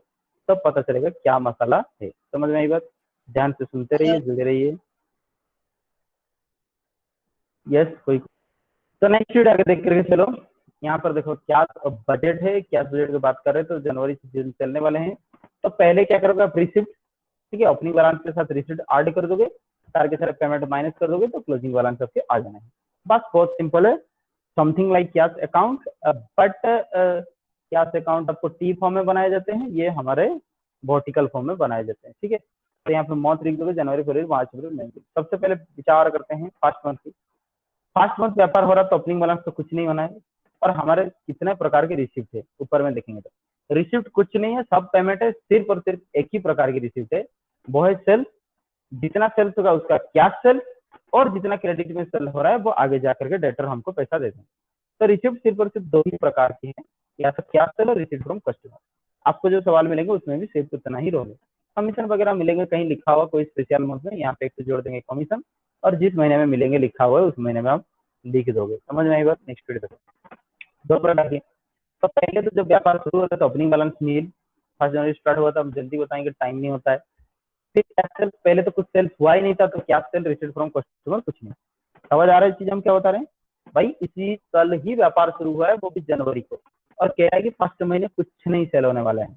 तब पता चलेगा क्या मसाला है। समझ में आई बात, ध्यान से सुनते रहिए, जुड़े रहिए। यस कोई, तो नेक्स्ट वीडियो आगे देख करके चलो। यहाँ पर देखो क्या बजट है, क्या बजट की बात कर रहे हैं, तो जनवरी से जून चलने वाले हैं। तो पहले क्या करोगे आप, रिसिप्ट, ठीक है, ओपनिंग बैलेंस के साथ रिसिप्ट ऐड कर दोगे, सारे के सारे पेमेंट माइनस कर दोगे, तो क्लोजिंग बैलेंस आपके आ जाना है। बस बहुत सिंपल है, something like cash account, but cash account आपको टी फॉर्म में बनाए जाते हैं, ये हमारे वर्टिकल फॉर्म में बनाए जाते हैं, ठीक है। तो यहाँ पे मंथ लिख दोगे, जनवरी फरवरी मार्च अप्रैल मई। सबसे पहले विचार करते हैं फर्स्ट मंथ की। फर्स्ट मंथ व्यापार हो रहा है तो ओपनिंग बैलेंस तो कुछ नहीं होना है, और हमारे कितने प्रकार के रिसिप्ट है ऊपर में देखेंगे तो रिसिप्ट कुछ नहीं है, सब पेमेंट है, सिर्फ और सिर्फ एक ही प्रकार की रिसिप्ट है, वो है सेल्स। जितना सेल्स होगा उसका कैश सेल्स, और जितना क्रेडिट में सेल हो रहा है वो आगे जाकर के डेटर हमको पैसा देते हैं। तो रिसिप्ट सिर्फ और सिर्फ दो ही प्रकार की है, या तो कैश सेल और रिसिप्ट फ्रॉम कस्टमर। आपको जो सवाल मिलेंगे उसमें भी सिर्फ उतना ही रोगे, कमीशन वगैरह मिलेंगे कहीं लिखा हुआ कोई स्पेशल अमाउंट में, यहाँ पे एक जोड़ देंगे कमीशन, और जिस महीने में मिलेंगे लिखा हुआ है उस महीने में आप लिख दोगे। समझ में आई बात, नेक्स्ट वीडियो तक। दो प्रकार की, तो पहले तो जब व्यापार शुरू होता है तो ओपनिंग बैलेंस नील, 1 जनवरी स्टार्ट हुआ था, हम जल्दी बताएंगे टाइम नहीं होता है। फिर कैश सेल, पहले तो कुछ सेल्स हुआ ही नहीं था, तो cash cell received from customer कुछ नहीं। समझ आ रहा है चीज हम क्या बता रहे हैं भाई, इसी कल ही व्यापार शुरू हुआ है, वो भी जनवरी को, और कह रहा है कि फर्स्ट महीने कुछ नहीं सेल होने वाला है,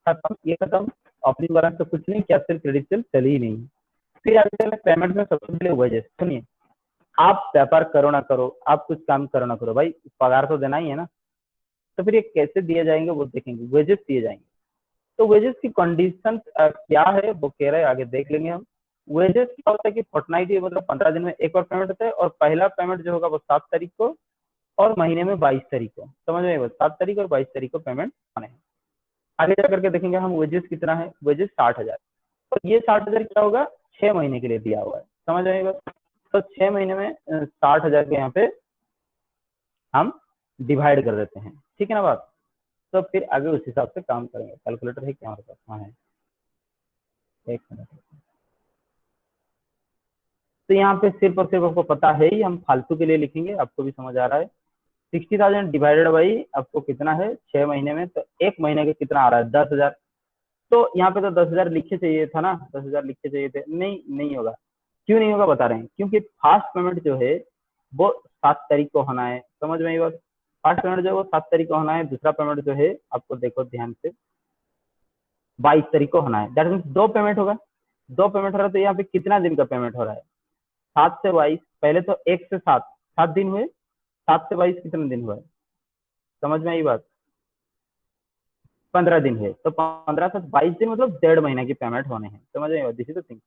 खत्म, ये खत्म, ओपनिंग बैलेंस तो कुछ नहीं, कैश सेल क्रेडिट सेल चल ही नहीं। फिर आगे चले पेमेंट में, सबसे पहले वेजेस। सुनिए, आप व्यापार करो ना करो, आप कुछ काम करो ना करो, भाई पगार तो देना ही है ना, तो फिर ये कैसे दिए जाएंगे वो देखेंगे, वेजेस दिए जाएंगे। तो वेजेस की कंडीशन क्या है वो कह रहे हैं, आगे देख लेंगे हम। वेजेस क्या होता है कि फोर्टनाइटली मतलब 15 दिन में एक बार पेमेंट होता है, और पहला पेमेंट जो होगा वो 7 तारीख को, और महीने में 22 तारीख को। समझ में, 7 तारीख और 22 तारीख को पेमेंट आने हैं। आगे जाकर के देखेंगे हम वेजेस कितना है, वेजेस 60,000, और ये 60,000 क्या होगा, 6 महीने के लिए दिया हुआ है। समझ में, तो 6 महीने में 60,000 के यहाँ पे हम डिवाइड कर देते हैं, ठीक है ना बात। तो फिर आगे उस हिसाब से काम करेंगे। कैलकुलेटर है क्या हमारे पास, हाँ है, एक मिनट। तो यहाँ पे सिर्फ और सिर्फ आपको पता है ही, हम फालतू के लिए लिखेंगे, आपको भी समझ आ रहा है। 60,000 डिवाइडेड बाई आपको कितना है 6 महीने में, तो एक महीने के कितना आ रहा है 10,000। तो यहाँ पे तो 10,000 लिखे चाहिए था ना, 10,000 लिखे चाहिए थे, नहीं नहीं होगा। क्यों नहीं होगा बता रहे हैं, क्योंकि फर्स्ट पेमेंट जो है वो 7 तारीख को होना है। समझ में आई बात, फर्स्ट पेमेंट जो है वो 7 तारीख को होना है, दूसरा पेमेंट जो है आपको देखो ध्यान से 22 तारीख को होना है। दैट मीन्स दो पेमेंट होगा, दो पेमेंट हो रहा है, तो यहाँ पे कितना दिन का पेमेंट हो रहा है, 7 से 22, पहले तो 1 से 7, 7 दिन हुए, 7 से 22 कितने दिन हुए, समझ में आई बात, 15 दिन है, तो 15 से 22 दिन मतलब 1.5 महीने की पेमेंट होने हैं। समझ में आई बात, दिस इज द थिंग।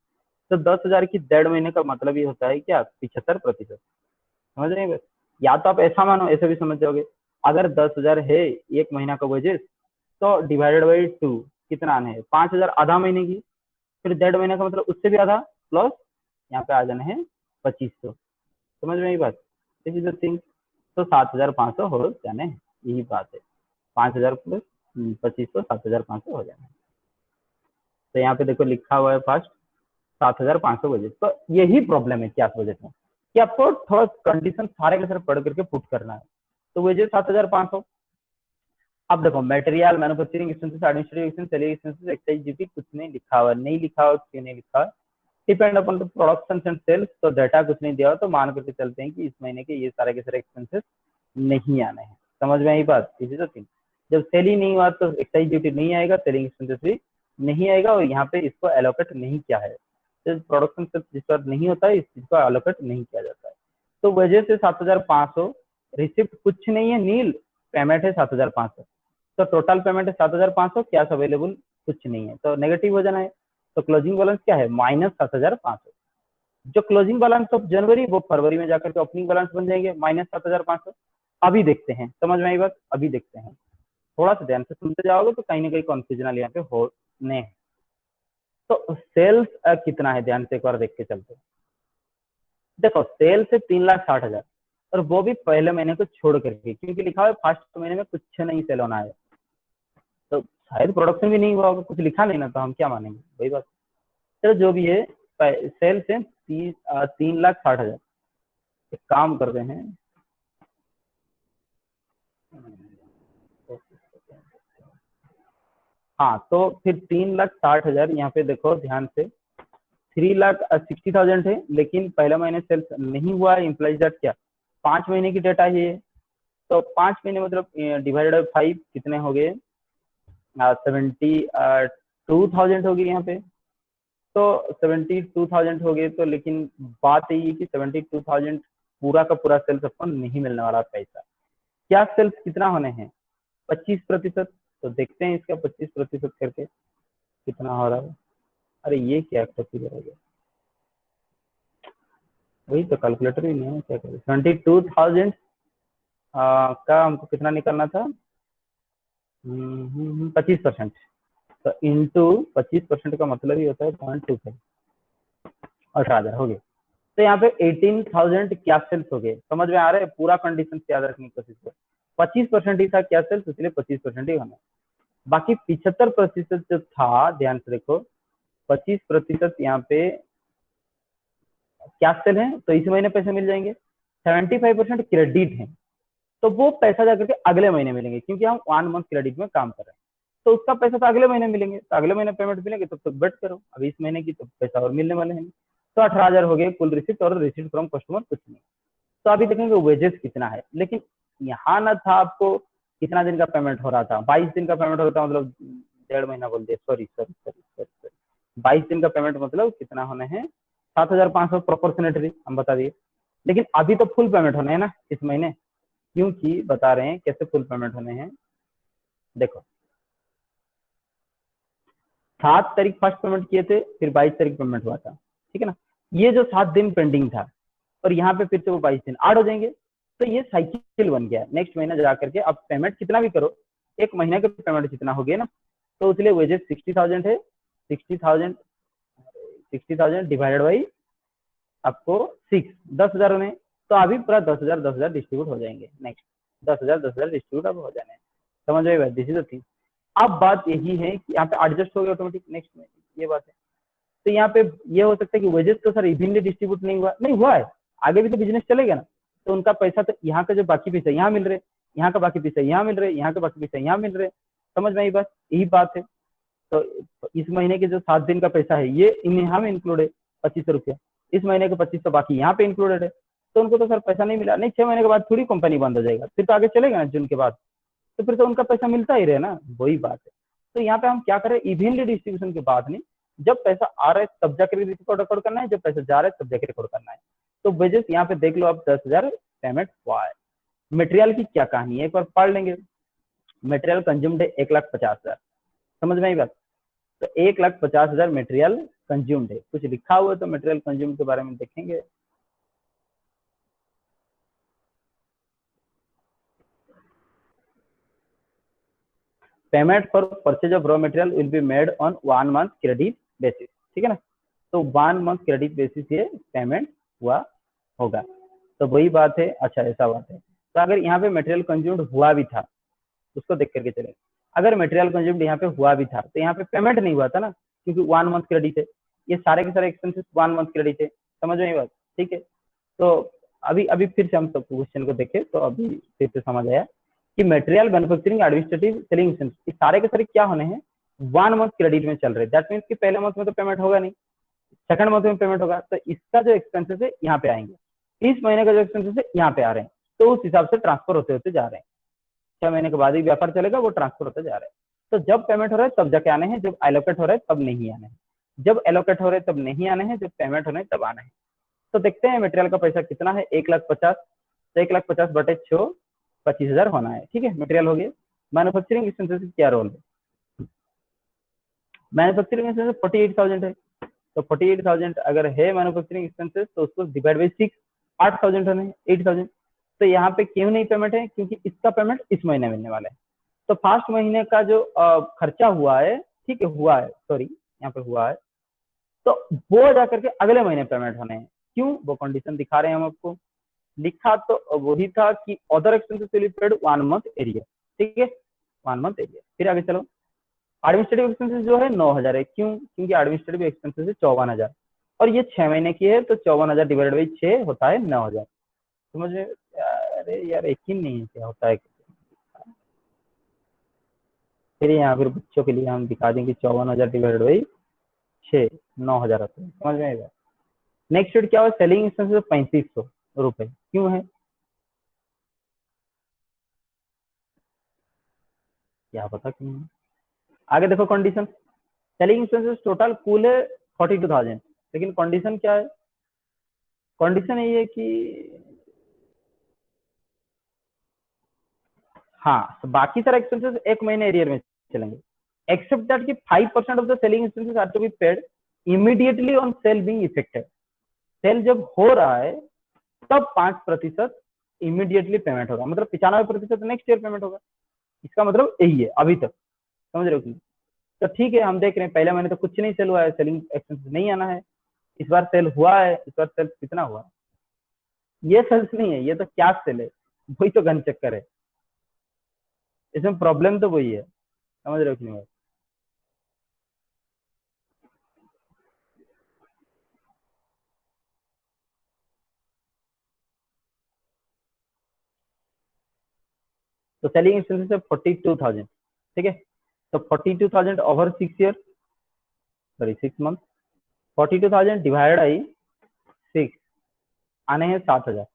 तो 10,000 की 1.5 महीने का मतलब ये होता है क्या, 75%। समझ रहे हैं, या तो आप ऐसा मानो, ऐसे भी समझ जाओगे। अगर 10,000 है एक महीना का वेजेस, तो डिवाइडेड बाई 2 कितना आने हैं 5,000 आधा महीने की, फिर 1.5 महीने का मतलब उससे भी आधा, प्लस यहाँ पे आ जाने हैं 2500। समझ में आई बात, दिस इज द थिंग। तो 7,500 हो जाने हैं, यही बात है। 5,000 प्लस 2500 7,500 हो जाना है। तो यहाँ पे देखो लिखा हुआ है फर्स्ट 7,500 बजट। तो यही प्रॉब्लम है क्या बजट में कि आपको थोड़ा कंडीशन सारे के सारे पढ़ करके पुट करना है। तो बजट 7,500। अब देखो material, manufacturing expenses, administrative expense, selling expenses, excise duty कुछ नहीं लिखा हुआ, नहीं लिखा हुआ क्यों नहीं लिखा हुआ, depend upon the production and sales. तो डाटा कुछ नहीं दिया हो तो मान करके चलते हैं कि इस महीने के ये सारे के सारे एक्सपेंसेस नहीं आने हैं। समझ में आई बात? इसी तो थी, जब सेल ही नहीं हुआ तो एक्साइज ड्यूटी नहीं आएगा, सेलिंग एक्सपेंसेस भी नहीं आएगा, और यहाँ पे इसको एलोकेट नहीं किया है। तो प्रोडक्शन सेल्स जिस पर नहीं होता है इस चीज को एलोकेट नहीं किया जाता है। तो वजह से 7,500 रिसिप्ट कुछ नहीं है, नील पेमेंट है 7,500। तो टोटल पेमेंट है 7,500, कैश अवेलेबल कुछ नहीं है, तो नेगेटिव हो जाना है। तो क्लोजिंग बैलेंस क्या है? -7,500। जो क्लोजिंग बैलेंस ऑफ जनवरी वो फरवरी में जाकर के ओपनिंग बैलेंस बन जाएंगे -7,500। अभी देखते हैं, समझ में आई बात? अभी देखते हैं, थोड़ा सा ध्यान से सुनते जाओगे तो कहीं ना कहीं कॉन्फ्यूजन यहाँ पे होने। तो सेल्स कितना है ध्यान से एक बार देख के चलते हैं। देखो सेल्स है 3,60,000, और वो भी पहले महीने को छोड़ करके, क्योंकि लिखा है फर्स्ट महीने में कुछ नहीं सेल होना है, तो शायद प्रोडक्शन भी नहीं हुआ होगा, कुछ लिखा नहीं ना, तो हम क्या मानेंगे? वही बात। चलो जो भी है, सेल्स है 3,60,000। एक काम करते हैं, हाँ तो फिर 3,60,000 यहाँ पे देखो ध्यान से, 3,60,000 है, लेकिन पहले महीने सेल्स नहीं हुआ है, इम्प्लाइज दैट क्या 5 महीने की डेटा है ये। तो 5 महीने मतलब डिवाइडेड बाई 5 कितने हो गए? 72,000 हो गई यहाँ पे। तो 72,000 हो गए, तो लेकिन बात यही है कि 72,000 पूरा का पूरा सेल्स अपन नहीं मिलने वाला पैसा। क्या सेल्स कितना होने हैं? 25%। तो देखते हैं इसका 25% करके कितना हो रहा है। अरे ये क्या फिगर हो गया? वही तो कैलकुलेटर ही नहीं है, क्या करें। 72,000 का हमको कितना निकालना था? 25%। तो इंटू 25% का मतलब ही होता है 0.25, 18,000 हो गए। तो यहाँ पे 18,000 क्या सेल्स हो गए, समझ में आ रहा है? पूरा कंडीशन याद रखने की कोशिश करो। 25% ही था क्या सेल्स, इसलिए 25% ही होना। बाकी 75% जो था, ध्यान से देखो, 25% यहाँ पे क्या सेल है, तो इसी महीने पैसे मिल जाएंगे। 75% क्रेडिट है, तो वो पैसा जाकर के अगले महीने मिलेंगे, क्योंकि हम 1 मंथ क्रेडिट में काम कर रहे हैं। तो उसका पैसा तो अगले महीने मिलेंगे, तो अगले महीने पेमेंट मिलेंगे, तब तक वेट करो। अभी इस महीने की तो पैसा और मिलने वाले हैं। तो 18,000 हो गए कुल रिसिप्ट, और रिसिप्ट फ्रॉम कस्टमर कुछ नहीं। तो अभी देखेंगे वेजेस कितना है, लेकिन यहाँ ना था आपको कितना दिन का पेमेंट हो रहा था, 22 दिन का पेमेंट होता, मतलब 1.5 महीना बोल दिया, सॉरी सॉरी सॉरी सॉरी, 22 दिन का पेमेंट मतलब कितना होने हैं? 7,500 प्रोपोर्शनेटली हम बता दिए। लेकिन अभी तो फुल पेमेंट होने हैं ना इस महीने, क्योंकि बता रहे हैं कैसे फुल पेमेंट होने हैं। देखो 7 तारीख फर्स्ट पेमेंट किए थे, फिर 22 तारीख पेमेंट हुआ था, ठीक है ना। ये जो 7 दिन पेंडिंग था, और यहाँ पे फिर से वो 22 दिन ऐड हो जाएंगे, तो ये साइकिल बन गया। नेक्स्ट महीना जा करके अब पेमेंट कितना भी करो, एक महीने के पेमेंट जितना हो गया ना, तो उसके लिए वेजेस 60,000 है। 60,000 डिवाइडेड बाई आपको 6, 10,000 होने। तो अभी पूरा 10,000 डिस्ट्रीब्यूट हो जाएंगे। नेक्स्ट 10,000 डिस्ट्रीब्यूट अब हो जाने, समझ में? This is the thing. अब बात यही है कि यहाँ पे एडजस्ट हो गया ऑटोमेटिक नेक्स्ट में, ये बात है। तो यहाँ पे ये हो सकता है कि वेजेस तो सर इवनली डिस्ट्रीब्यूट नहीं हुआ है, आगे भी तो बिजनेस चलेगा ना, तो उनका पैसा तो यहाँ का जो बाकी पैसा यहाँ मिल रहे, यहाँ का बाकी पैसा यहाँ मिल रहे, यहाँ का बाकी पैसा यहाँ मिल रहे, समझ में आई बात? यही बात है। तो इस महीने के जो 7 दिन का पैसा है ये यहाँ में इंक्लूड है, 2,500 रुपया। इस महीने के 2,500 बाकी यहाँ पे इंक्लूडेड है, तो उनको तो सर पैसा नहीं मिला। नहीं, 6 महीने के बाद थोड़ी कंपनी बंद हो जाएगा, फिर तो आगे चलेगा ना जून के बाद, तो फिर तो उनका पैसा मिलता ही रहे ना, वही बात है। तो यहाँ पे हम क्या करें, इवनली डिस्ट्रीब्यूशन के बाद नहीं, जब पैसा आ रहा है तब जाकर रिकॉर्ड करना है, जब पैसा जा रहा है तब जाकर रिकॉर्ड करना है। तो वेजेस यहाँ पे देख लो आप 10,000 पेमेंट हुआ है। मटेरियल की क्या कहानी है एक बार पढ़ लेंगे। मटेरियल कंज्यूम्ड है 1,50,000, समझ में आई बात? तो 1,50,000 मटेरियल कंज्यूम्ड है, कुछ लिखा हुआ है तो मटेरियल कंज्यूम के बारे में देखेंगे। Payment for purchase of raw material will be made on 1 month credit basis, ठीक है ना। तो 1 मंथ क्रेडिट बेसिस ये पेमेंट हुआ होगा, तो वही बात है। अच्छा ऐसा बात है, तो अगर यहाँ पे मटेरियल कंज्यूम्ड हुआ भी था, उसको देख करके चले। अगर मटेरियल कंज्यूम्ड यहाँ पे हुआ भी था तो यहाँ पे पेमेंट नहीं हुआ था ना, क्योंकि 1 मंथ क्रेडिट है, ये सारे के सारे एक्सपेंसेस 1 मंथ क्रेडिट है। समझ में बात? ठीक है, तो अभी अभी फिर से हम सब क्वेश्चन को देखें तो अभी फिर से समझ आया कि material, manufacturing, administrative, selling expense, ये सारे के सारे क्या होने हैं, 1 मंथ क्रेडिट में चल रहे हैं। दैट मीन्स कि पहले मंथ में तो पेमेंट होगा नहीं, सेकंड मंथ में पेमेंट होगा, तो इसका जो एक्सपेंसेस है यहाँ पे आएंगे, इस महीने का जो एक्सपेंसेस है यहाँ पे आ रहे हैं, तो उस हिसाब से ट्रांसफर होते होते जा रहे हैं। 6 महीने के बाद ही व्यापार चलेगा, वो ट्रांसफर होते जा रहे हैं। तो जब पेमेंट हो रहा है तब जाके आने हैं, जब एलोकेट हो रहा है तब नहीं आने हैं, जब एलोकेट हो रहे हैं तब नहीं आने हैं, जब पेमेंट हो रहे हैं तब आना है। तो देखते हैं मटेरियल का पैसा कितना है, 1,50,000, तो 1,50,000 बटे 6, 25,000 होना है। ठीक है, मटेरियल हो गया। मैन्युफैक्चरिंग एक्सपेंसेस की क्या रोल है, मैन्युफैक्चरिंग एक्सपेंसेस 48,000 है, तो 48,000 अगर है मैन्युफैक्चरिंग एक्सपेंसेस तो उसको डिवाइड बाई 6, 8,000 होने, 8,000। तो यहाँ पे क्यों नहीं पेमेंट है, क्योंकि इसका पेमेंट इस महीने मिलने वाला है। तो फर्स्ट महीने का जो खर्चा हुआ है, ठीक है, हुआ है, सॉरी यहाँ पे हुआ है, तो वो जाकर के अगले महीने पेमेंट होने हैं। क्यों, वो कंडीशन दिखा रहे हैं हम आपको। लिखा तो वही था कि other expenses will be paid 1 month area, ठीक है, 1 मंथ एरिया। फिर आगे चलो, एडमिनिस्ट्रेटिव एक्सपेंसेस जो है 9,000 है, क्यों, क्योंकि एडमिनिस्ट्रेटिव एक्सपेंसेस है 54,000 और ये 6 महीने की है, तो 54,000 डिवाइडेड बाई 6 होता है 9,000। समझ में? अरे यार यकीन नहीं है क्या होता है। फिर यहाँ फिर बच्चों के लिए हम दिखा देंगे 54,000 डिवाइडेड बाई 6, 9,000 होता है। समझ में आएगा? नेक्स्ट शीट क्या हुआ, सेलिंग एक्सपेंसेस 3,500 रुपए, क्यों है, क्या पता क्यों है। आगे देखो कंडीशन, सेलिंग एक्सपेंसेस टोटल कुल है 42,000, लेकिन कंडीशन क्या है, कंडीशन ये है कि हाँ, तो बाकी सारे एक्सपेंसेस 1 महीने एरियर में चलेंगे, एक्सेप्ट दैट कि 5% of the selling expenses are to be paid immediately on sale being effected. Sale जब हो रहा है तब 5% इमीडिएटली पेमेंट होगा, मतलब 95% नेक्स्ट ईयर पेमेंट होगा। इसका मतलब यही है अभी तक। समझ रहे हो कि? तो ठीक है, हम देख रहे हैं पहले महीने तो कुछ नहीं सेल हुआ है, सेलिंग एक्सपेंसेस नहीं आना है। इस बार सेल हुआ है, इस बार सेल कितना हुआ है, ये सेल्स नहीं है, ये तो क्या सेल है, वही तो घन चक्कर है, इसमें प्रॉब्लम तो वही है। समझ रहे हो कि नहीं? तो सेलिंग एक्सपेंसेस है 42,000, ठीक है, तो 42,000 over 6 year, sorry 6 month, 42,000 divide आई 6, आने हैं 7,000।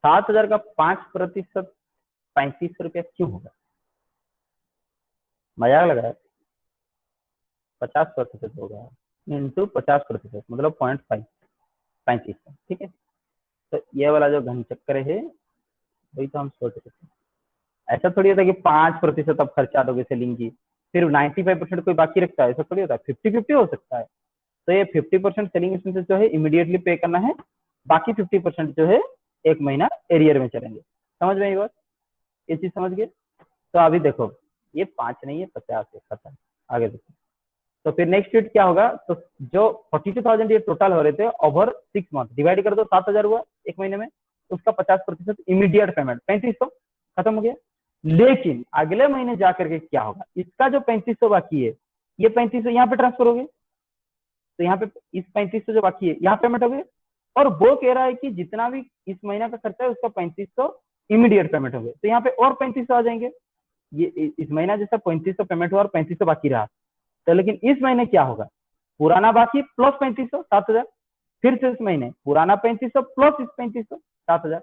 7,000 का 5% 3500 रुपया क्यों होगा, मजाक लग रहा है, 50% होगा इंटू 50%, मतलब 0.5, 3500। ठीक है, तो ये वाला जो घन चक्कर है वही तो हम सोच रहे थे। ऐसा थोड़ी होता है कि 5% आप खर्चा दोगे सेलिंग की, फिर 95% कोई बाकी रखता है, ऐसा थोड़ी होता है, 50-50 हो सकता है। तो ये 50% सेलिंग एक्सपेंसेस जो है इमीडिएटली पे करना है, बाकी 50% जो है 1 महीना एरियर में चलेंगे। समझ में आई बात, ये चीज समझ गए? तो अभी देखो, ये 5 नहीं है, 50 है, खत्म। आगे देखो, तो फिर नेक्स्ट शीट क्या होगा, तो जो 42,000 ये टोटल हो रहे थे ओवर 6 मंथ, डिवाइड कर दो, 7,000 हुआ 1 महीने में, उसका 50% इमीडिएट पेमेंट 3500, खत्म हो गया। लेकिन अगले महीने जाकर के क्या होगा, इसका जो 3500 बाकी है, ये 3500 यहाँ पे ट्रांसफर हो गए, तो यहाँ पे इस 3500 जो बाकी है यहाँ पेमेंट हो गए, और वो कह रहा है कि जितना भी इस महीना का खर्चा है उसका 3500 इमीडिएट पेमेंट हो गए, तो यहाँ पे और 3500 आ जाएंगे। ये इस महीना जैसा 3500 पेमेंट हुआ और 3500 बाकी रहा, तो लेकिन इस महीने क्या होगा, पुराना बाकी प्लस 3500, 7,000, फिर से इस महीने पुराना 3500 प्लस इस 3500, 7,000।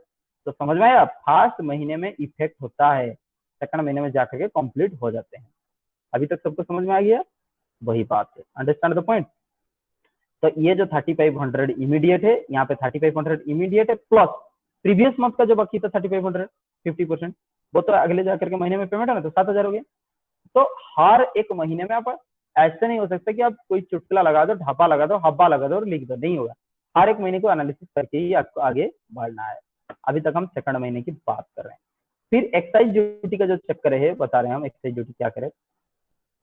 तो समझ में आया, फर्स्ट महीने में इफेक्ट होता है, सेकंड महीने में जाकर के कंप्लीट हो जाते हैं। अभी तक सबको समझ में आ गया, वही बात है, अंडरस्टैंड द पॉइंट। तो ये जो 3,500 इमीडिएट है, यहाँ पे 3,500 इमीडिएट है, प्लस प्रीवियस मंथ का जो बाकी था 3,500, 50%, वो तो अगले जाकर के महीने में पेमेंट है ना, तो 7,000 हो गया। तो हर एक महीने में आप ऐसे नहीं हो सकता कि आप कोई चुटकुला लगा दो, ढापा लगा दो, हब्बा लगा दो और लिख दो, नहीं होगा। हर एक महीने को एनालिसिस करके ही आपको आगे बढ़ना है। अभी तक हम सेकंड महीने की बात कर रहे हैं। फिर एक्साइज ड्यूटी का जो चक्कर है, बता रहे हैं हम एक्साइज ड्यूटी क्या करे।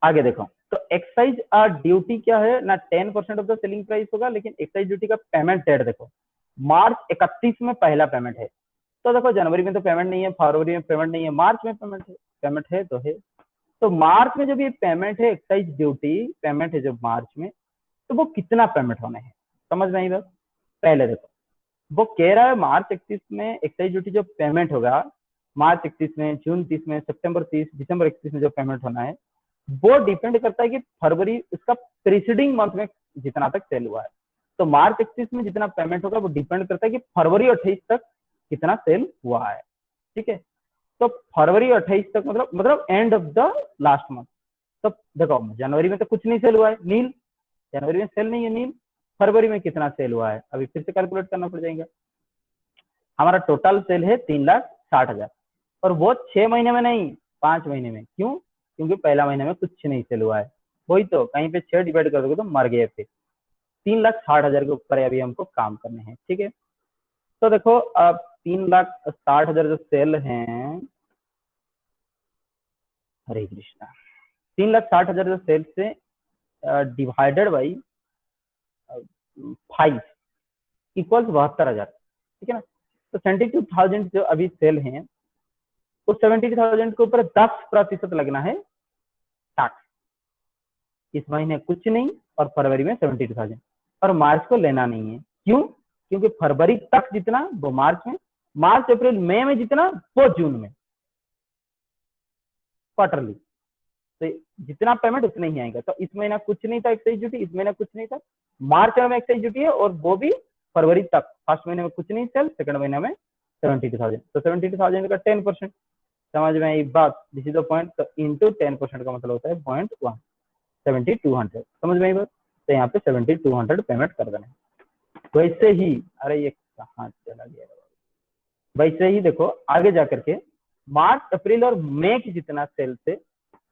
आगे देखो, तो एक्साइज ड्यूटी क्या है ना, 10% ऑफ द सेलिंग प्राइस होगा, लेकिन एक्साइज ड्यूटी का पेमेंट डेट देखो, मार्च 31 में पहला पेमेंट है, तो देखो जनवरी में तो पेमेंट नहीं है, फरवरी में पेमेंट नहीं है, मार्च में पेमेंट है तो है। तो मार्च में जब ये पेमेंट है, एक्साइज ड्यूटी पेमेंट है जब मार्च में, तो वो कितना पेमेंट होना है समझ में आई बात। पहले देखो वो कह रहा है मार्च 31 में एक्साइज ड्यूटी जो पेमेंट होगा, मार्च 31 में, जून 30 में, सितंबर 30, दिसंबर 31 में जो पेमेंट होना है, वो डिपेंड करता है कि फरवरी उसका प्रीसीडिंग मंथ में जितना तक सेल हुआ है। तो मार्च 31 में जितना पेमेंट होगा वो डिपेंड करता है कि फरवरी 28 तक कितना सेल हुआ है। ठीक है, तो फरवरी 28 तक मतलब end of the last month. तो देखो जनवरी में तो कुछ नहीं सेल हुआ है, नील, जनवरी में सेल नहीं है, नील। फरवरी में कितना सेल हुआ है अभी फिर से कैलकुलेट करना पड़ जाएगा। हमारा टोटल सेल है 3,60,000 और वो 6 महीने में नहीं, 5 महीने में। क्यों? क्योंकि पहला महीने में कुछ नहीं सेल हुआ है। वही तो, कहीं पे 6 डिवाइड कर दोगे तो मर गए फिर। 3,60,000 के ऊपर अभी हमको काम करने हैं। ठीक है, तो देखो अब 3,60,000 जो सेल हैं, हरे कृष्णा, 3,60,000 जो सेल से डिवाइडेड बाई 5 इक्वल 72,000। ठीक है ना, तो 72,000 जो अभी सेल हैं, उस 72,000 के ऊपर 10% लगना है टैक्स। इस महीने कुछ नहीं और फरवरी में 72,000, और मार्च को लेना नहीं है। क्यों? क्योंकि फरवरी तक जितना वो मार्च में, मार्च अप्रैल मई में जितना वो जून में, क्वार्टरली। तो जितना पेमेंट उतना ही आएगा। तो इस महीना कुछ नहीं था एक्साइज ड्यूटी, इस महीना कुछ नहीं था, मार्च में एक्साइज ड्यूटी है और वो भी फरवरी तक। फर्स्ट महीने में कुछ नहीं सेल, सेकंड महीने में 72,000। तो 72,000 का 10%, समझ में आई बात। This is the point. तो इंटू 10% का मतलब होता है 0.1, 7200। समझ में आई बात। तो यहाँ पे 7200 पेमेंट कर देना है। वैसे ही, अरे ये कहाँ चला गया, वैसे ही देखो आगे जाकर के मार्च अप्रैल और मई की जितना सेल थे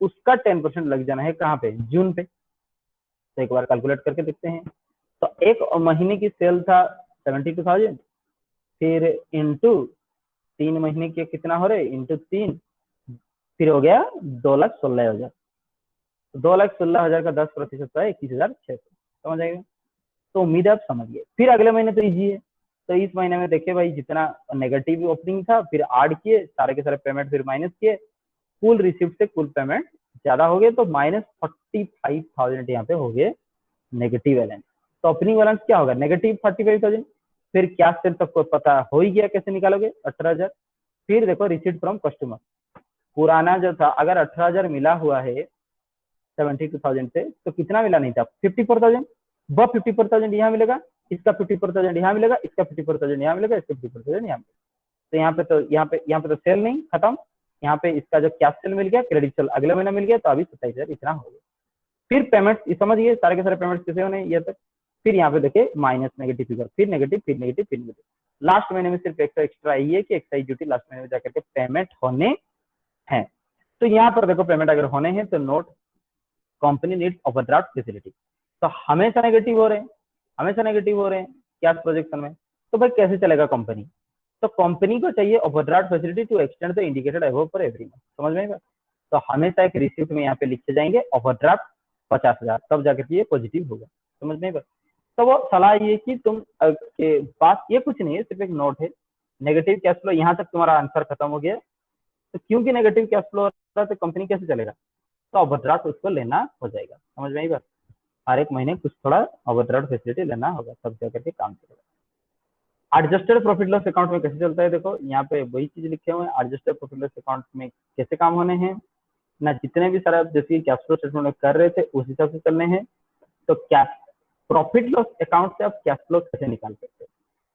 उसका 10% लग जाना है कहाँ पे, जून पे। तो एक बार कैलकुलेट करके देखते हैं। तो एक महीने की सेल था 72,000, फिर इंटू 3 महीने के कितना हो रहे, इंटू 3, फिर हो गया 2,16,000। 2,16,000 का 10% है 21,600। समझ आएगा। तो उम्मीद है आप समझ गए। फिर अगले महीने तो इजी है। तो इस महीने में देखिए भाई, जितना नेगेटिव ओपनिंग था फिर ऐड किए, सारे के सारे पेमेंट फिर माइनस किए, कुल रिसिप्ट से कुल पेमेंट ज्यादा हो गए, तो -45,000 यहाँ पे हो गए नेगेटिव बैलेंस। तो ओपनिंग बैलेंस क्या होगा, -45,000। फिर क्या सेल सबको पता हो ही गया, कैसे निकालोगे, 18,000। फिर देखो रिसीट फ्रॉम कस्टमर, पुराना जो था, अगर 18,000 मिला हुआ है 72,000 से, तो कितना मिला नहीं था, 54,000। वह 54,000 यहाँ मिलेगा, इसका 54,000 यहाँ मिलेगा, इसका 54,000 यहाँ मिलेगा, इसका 54,000 यहाँ मिलेगा। तो यहाँ पे तो सेल नहीं, खत्म। यहाँ पे इसका जो कैश सेल मिल गया, क्रेडिट सेल अगले महीना मिल गया, तो अभी 27,000 इतना हो गया। फिर पेमेंट समझ गए, सारे के सारे पेमेंट कैसे होने ये तक। फिर यहाँ पे देखिए माइनस नेगेटिव फिगर, फिर नेगेटिव, फिर नेगेटिव, फिर नेगेटिव। लास्ट महीने में सिर्फ एक्स्ट्रा ये है कि एक्साइज ड्यूटी लास्ट महीने में जाकर के पेमेंट होने हैं। तो यहाँ पर देखो पेमेंट अगर होने हैं तो note company needs overdraft facility. तो हमेशा नेगेटिव हो रहे हैं, हमेशा नेगेटिव हो रहे हैं कैश प्रोजेक्शन में। तो भाई कैसे चलेगा कंपनी, तो कंपनी को चाहिए overdraft facility to extend the indicated above for every month. समझ में आएगा। तो हमेशा एक रिसिप्ट में यहाँ पे लिखे जाएंगे ओवरड्राफ्ट 50,000, तब जाकर ये पॉजिटिव होगा। समझ में आएगा। तो वो सलाह ये कि तुम के पास ये कुछ नहीं है, सिर्फ एक नोट है। नेगेटिव कैश फ्लो, यहाँ तक तुम्हारा आंसर खत्म हो गया। तो क्योंकि नेगेटिव कैश फ्लो हो रहा है तो कंपनी कैसे चलेगा, तो ओवरड्राफ्ट उसको लेना हो जाएगा। समझ में आई बात। हर एक महीने कुछ थोड़ा ओवरड्राफ्ट फैसिलिटी लेना होगा, तब जाकर के काम चलेगा। एडजस्टेड प्रॉफिट लॉस अकाउंट में कैसे चलता है, देखो यहाँ पे वही चीज लिखे हुए हैं। एडजस्टेड प्रॉफिट लॉस अकाउंट में कैसे काम होने हैं ना, जितने भी सारे जैसे कैश फ्लो स्टेटमेंट में कर रहे थे उस हिसाब से चलने हैं। तो कैश प्रॉफिट लॉस अकाउंट से आप कैश फ्लो कैसे निकाल सकते हो,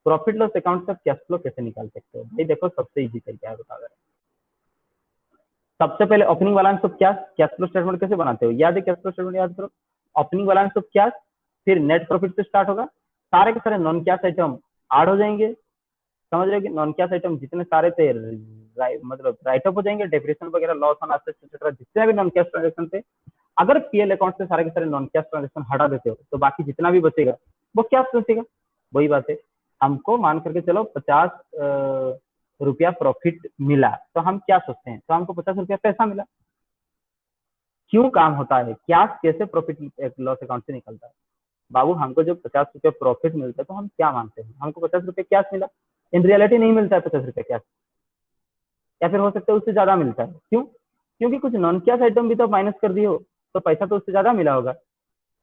प्रॉफिट लॉस अकाउंट से आप कैश फ्लो कैसे निकाल सकते हो, भाई देखो सबसे इजी तरीका है, बता रहे हैं। सबसे पहले opening balance of cash flow statement कैसे बनाते हो, याद है कैश फ्लो स्टेटमेंट याद करो। ओपनिंग बैलेंस ऑफ कैश, फिर नेट प्रॉफिट से स्टार्ट होगा, सारे के सारे नॉन कैश आइटम ऐड हो जाएंगे। समझ रहे हो कि नॉन कैश आइटम जितने सारे थे मतलब राइट ऑफ हो जाएंगे, डेप्रिसिएशन वगैरह, लॉस ऑन एसेट्स एक्सेट्रा, जितने भी नॉन कैश ट्रांजेक्शन थे। अगर पीएल अकाउंट से सारे के सारे नॉन कैश ट्रांजेक्शन हटा देते हो तो बाकी जितना भी बचेगा वो कैश बचेगा। वही बात है, हमको मान करके चलो 50 रुपया प्रॉफिट मिला, तो हम क्या सोचते हैं, तो हमको 50 रुपया पैसा मिला। क्यों काम होता है, क्या कैसे प्रॉफिट लॉस अकाउंट से निकलता है, बाबू हमको जो 50 रुपया प्रॉफिट मिलता है तो हम क्या मानते हैं, हमको 50 रुपया कैश मिला, इन रियलिटी नहीं मिलता है 50 रुपए कैश, या फिर हो सकता है उससे ज्यादा मिलता है। क्यों? क्योंकि कुछ नॉन कैश आइटम भी तो माइनस कर दिए हो, तो पैसा तो उससे ज्यादा मिला होगा।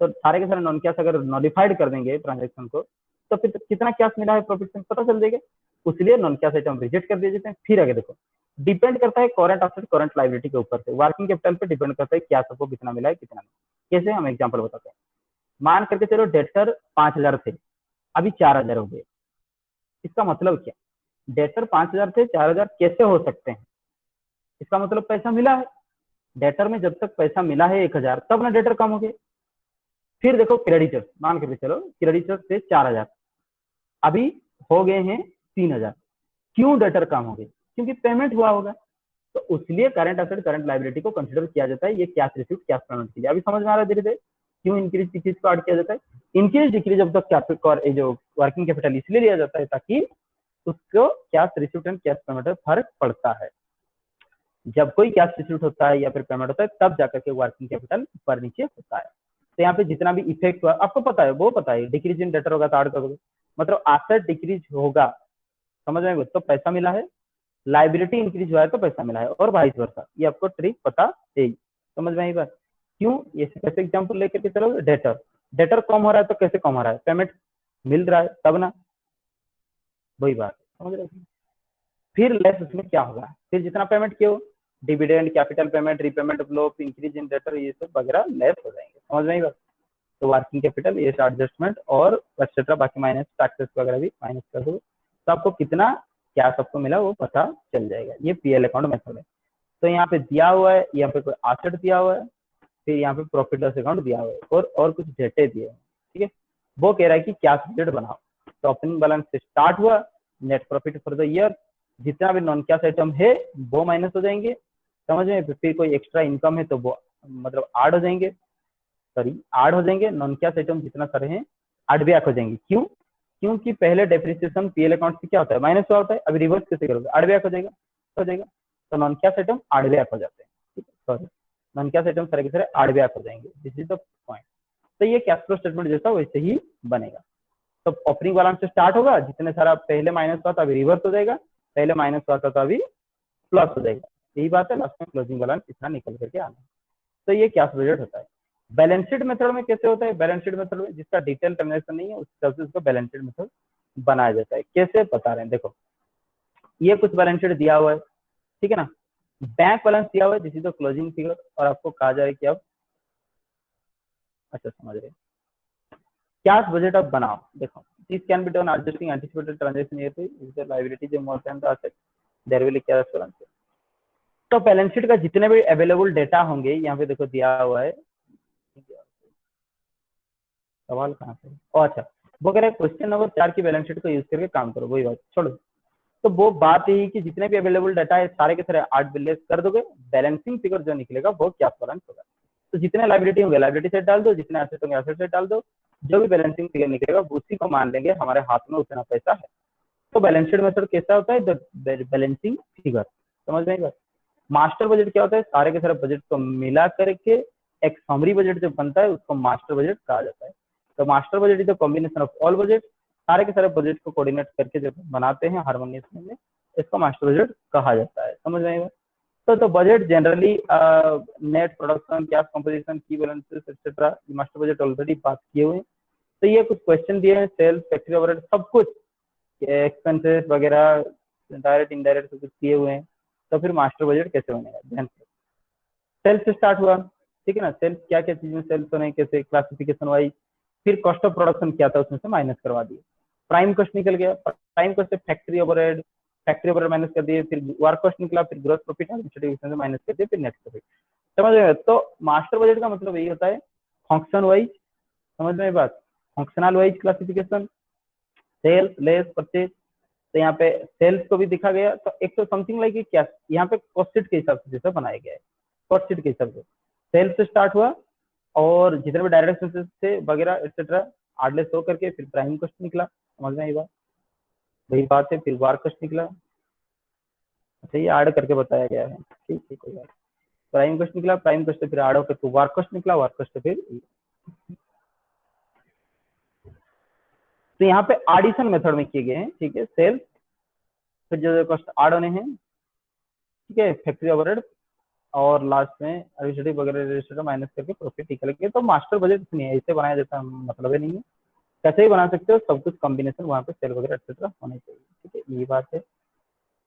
तो सारे के सारे नॉन कैश अगर नॉडिफाइड कर देंगे ट्रांजेक्शन को, तो फिर कितना कैश मिला है प्रॉफिट से पता चल जाएगा। इसलिए नॉन कैश आइटम रिजेक्ट कर दिए जाते हैं। फिर आगे देखो, डिपेंड करता है करंट एसेट करंट लायबिलिटी के ऊपर से, वर्किंग कैपिटल पे डिपेंड करता है क्या सबको कितना मिला है कितना नहीं। कैसे, हम एग्जाम्पल बताते हैं। मान करके चलो डेटर 5,000 थे, अभी 4,000 हो गए। इसका मतलब क्या? डेटर 5,000 थे 4,000 कैसे हो सकते हैं? इसका मतलब पैसा मिला है। डेटर में जब तक पैसा मिला है 1,000, तब ना डेटर कम हो गए। फिर देखो क्रेडिटर्स, मान करके चलो क्रेडिटर्स थे 4,000, अभी हो गए हैं 3,000। क्यों डेटर कम हो गए? क्योंकि पेमेंट हुआ होगा। तो इसलिए करंट एसेट करंट लायबिलिटी को कंसिडर किया जाता है ये कैश रिसीव्ड कैश पेमेंट के लिए। अभी समझ में आ रहा है धीरे धीरे क्यों इंक्रीज डिक्रीज को ऐड किया जाता है। Increase decrease of the capital जो वर्किंग कैपिटल इसलिए लिया जाता है ताकि उसको cash received and cash payment में फर्क पड़ता है। जब कोई कैश रिसीव्ड होता है या फिर पेमेंट होता है तब जाकर के वर्किंग कैपिटल ऊपर नीचे होता है। तो यहाँ पे जितना भी इफेक्ट हुआ आपको पता है, वो पता है डिक्रीज इन डेटर होगा तो ऐड करोगे, मतलब एसेट डिक्रीज होगा, समझ में, तो पैसा मिला है, लाइबिलिटी इंक्रीज हुआ है तो पैसा मिला है, और वाइस वर्सा। ये आपको ट्रिक पता है, समझ में आई बात। क्यों? ये कैसे एग्जांपल लेकर के चलो, डेटर डेटर कम हो रहा है तो कैसे कम हो रहा है? पेमेंट मिल रहा है तब ना, वही बात समझ रहे हो। फिर लेस उसमें क्या होगा, फिर जितना पेमेंट किया हो, dividend capital payment repayment of loan increase in debtor ये सब वगैरह लेस हो जाएंगे, समझ में आई बात। तो वर्किंग कैपिटल ये एडजस्टमेंट और एक्सेट्रा बाकी माइनस टैक्सेस वगैरह भी माइनस कर दो, तो आपको कितना क्या सबको मिला वो पता चल जाएगा। ये पीएल अकाउंट मेथड है। तो यहाँ पे दिया हुआ है, यहाँ पे कोई एसेट दिया हुआ है, फिर यहाँ पे प्रॉफिट लॉस अकाउंट दिया हुआ है और कुछ डेटे दिए हैं, ठीक है। वो कह रहा है कि कैश बजट बनाओ। तो ओपनिंग बैलेंस से स्टार्ट हुआ, net profit for the year, जितना भी नॉन कैश आइटम है वो माइनस हो जाएंगे, समझ में। फिर कोई एक्स्ट्रा इनकम है तो वो मतलब ऐड हो जाएंगे, सॉरी ऐड हो जाएंगे। नॉन कैश आइटम जितना सारे हैं ऐड बैक हो जाएंगे। क्यों? क्योंकि पहले डेप्रिसिएशन पीएल अकाउंट से क्या होता है, माइनस हुआ होता है, अभी रिवर्स कैसे करोगे, ऐड बैक हो जाएगा, हो जाएगा। तो non cash item add back हो जाते हैं, ठीक है, सॉरी नॉन कैश आइटम सारे के सारे ऐड बैक हो जाएंगे, दिस इज द पॉइंट। तो ये कैश फ्लो स्टेटमेंट जैसा वैसे ही बनेगा। तो ओपनिंग बैलेंस से स्टार्ट होगा, जितने सारा पहले माइनस हुआ था अभी रिवर्स हो जाएगा, पहले माइनस हुआ था तो अभी प्लस हो जाएगा, यही बात है। लास्ट में क्लोजिंग बैलेंस इतना निकल करके आना। तो ये कैश बजट होता है। बैलेंस शीट मेथड में कैसे होता है? बैलेंस शीट मेथड में जिसका डिटेल ट्रांजेक्शन नहीं है उस हिसाब से उसका बैलेंस शीट मेथड बनाया जाता है। कैसे बता रहे हैं, देखो ये कुछ बैलेंस शीट दिया हुआ है, ठीक है ना। बैंक बैलेंस दिया हुआ है, this is the closing figure, और आपको कहा जाए कि अब अच्छा समझ रहे, कैश बजट अब बनाओ। देखो this can be done adjusting anticipated transaction year is the liability जो more than the asset there will cash balance. तो बैलेंस शीट का जितने भी अवेलेबल डेटा होंगे यहाँ पे देखो दिया हुआ है, सवाल कहाँ से, अच्छा वो कह रहे हैं क्वेश्चन नंबर 4 की बैलेंस शीट को यूज करके काम करो, वही बात छोड़ो। तो वो बात यही कि जितने भी अवेलेबल डाटा है सारे के सारे 8 बिलियन कर दोगे, बैलेंसिंग फिगर जो निकलेगा वो क्या बैलेंस होगा। तो जितने लाइबिलिटी होंगे लाइबिलिटी सेट डाल दो, जितने एसेट होंगे एसेट सेट डाल दो, जो भी बैलेंसिंग फिगर निकलेगा उसी को मान लेंगे हमारे हाथ में उतना पैसा है। तो बैलेंस शीट मेथड कैसा होता है, बैलेंसिंग फिगर, समझ में आएगा। मास्टर बजट क्या होता है, सारे के सारे बजट को मिला करके एक समरी बजट जो बनता है उसको मास्टर बजट कहा जाता है। तो master budget is the combination of all budget, सारे के सारे बजट को कोऑर्डिनेट करके जब बनाते हैं हार्मोनियस में, इसको मास्टर बजट कहा जाता है, समझ में आएगा। तो budget generally net production cash composition की balances etcetera master budget already बात किए हुए हैं। तो ये कुछ क्वेश्चन दिए हैं, सेल्स फैक्ट्री ओवरहेड सब कुछ एक्सपेंसेस वगैरह डायरेक्ट इनडायरेक्ट सब कुछ किए हुए हैं। तो फिर मास्टर बजट कैसे बनेगा, ध्यान से। सेल्स से स्टार्ट हुआ, ठीक है ना, सेल्स क्या क्या चीज में सेल्स होने कैसे क्लासिफिकेशन वाइज, फिर कॉस्ट ऑफ प्रोडक्शन क्या था उसमें से माइनस करवा दिए, प्राइम कॉस्ट निकल गया, प्राइम कॉस्ट से फैक्ट्री ओवरहेड माइनस कर दिए, फिर वर्क कॉस्ट निकला, फिर ग्रोस प्रॉफिट एडमिनिस्ट्रेटिव माइनस कर दिए, फिर नेट प्रॉफिट, समझ में। तो मास्टर बजट का मतलब यही होता है फंक्शन वाइज, समझ में बात, functional wise classification, sales less purchase. तो यहाँ पे सेल्स को भी दिखा गया, तो एक तो समथिंग लाइक क्या यहाँ पे कॉस्ट शीट के हिसाब से जैसा बनाया गया है, कॉस्ट शीट के हिसाब से सेल्स से स्टार्ट हुआ और जितने भी डायरेक्ट एक्सपेंसेस थे वगैरह एक्सेट्रा आडलेस हो करके फिर प्राइम कॉस्ट निकला, समझ में आई बात, वही बात है। फिर वार कॉस्ट निकला, अच्छा ये ऐड करके बताया गया है, ठीक है कोई बात। प्राइम कॉस्ट निकला, प्राइम कॉस्ट से फिर ऐड होकर तो वार कॉस्ट निकला, वार कॉस्ट से फिर। तो यहाँ पे एडिशन मेथड में किए गए हैं, ठीक है, सेल्स फिर जो कॉस्ट ऐड होने हैं, ठीक है, फैक्ट्री ओवरहेड, और लास्ट में एडमिनिस्ट्रेटिव वगैरह रजिस्टर माइनस करके प्रॉफिट निकलेंगे। तो मास्टर बजट नहीं है, ऐसे बनाया जाता है, मतलब ही नहीं है, कैसे ही बना सकते हो, सब कुछ कॉम्बिनेशन वहाँ पे सेल वगैरह एक्सेट्रा होने चाहिए, ठीक है, ये बात है।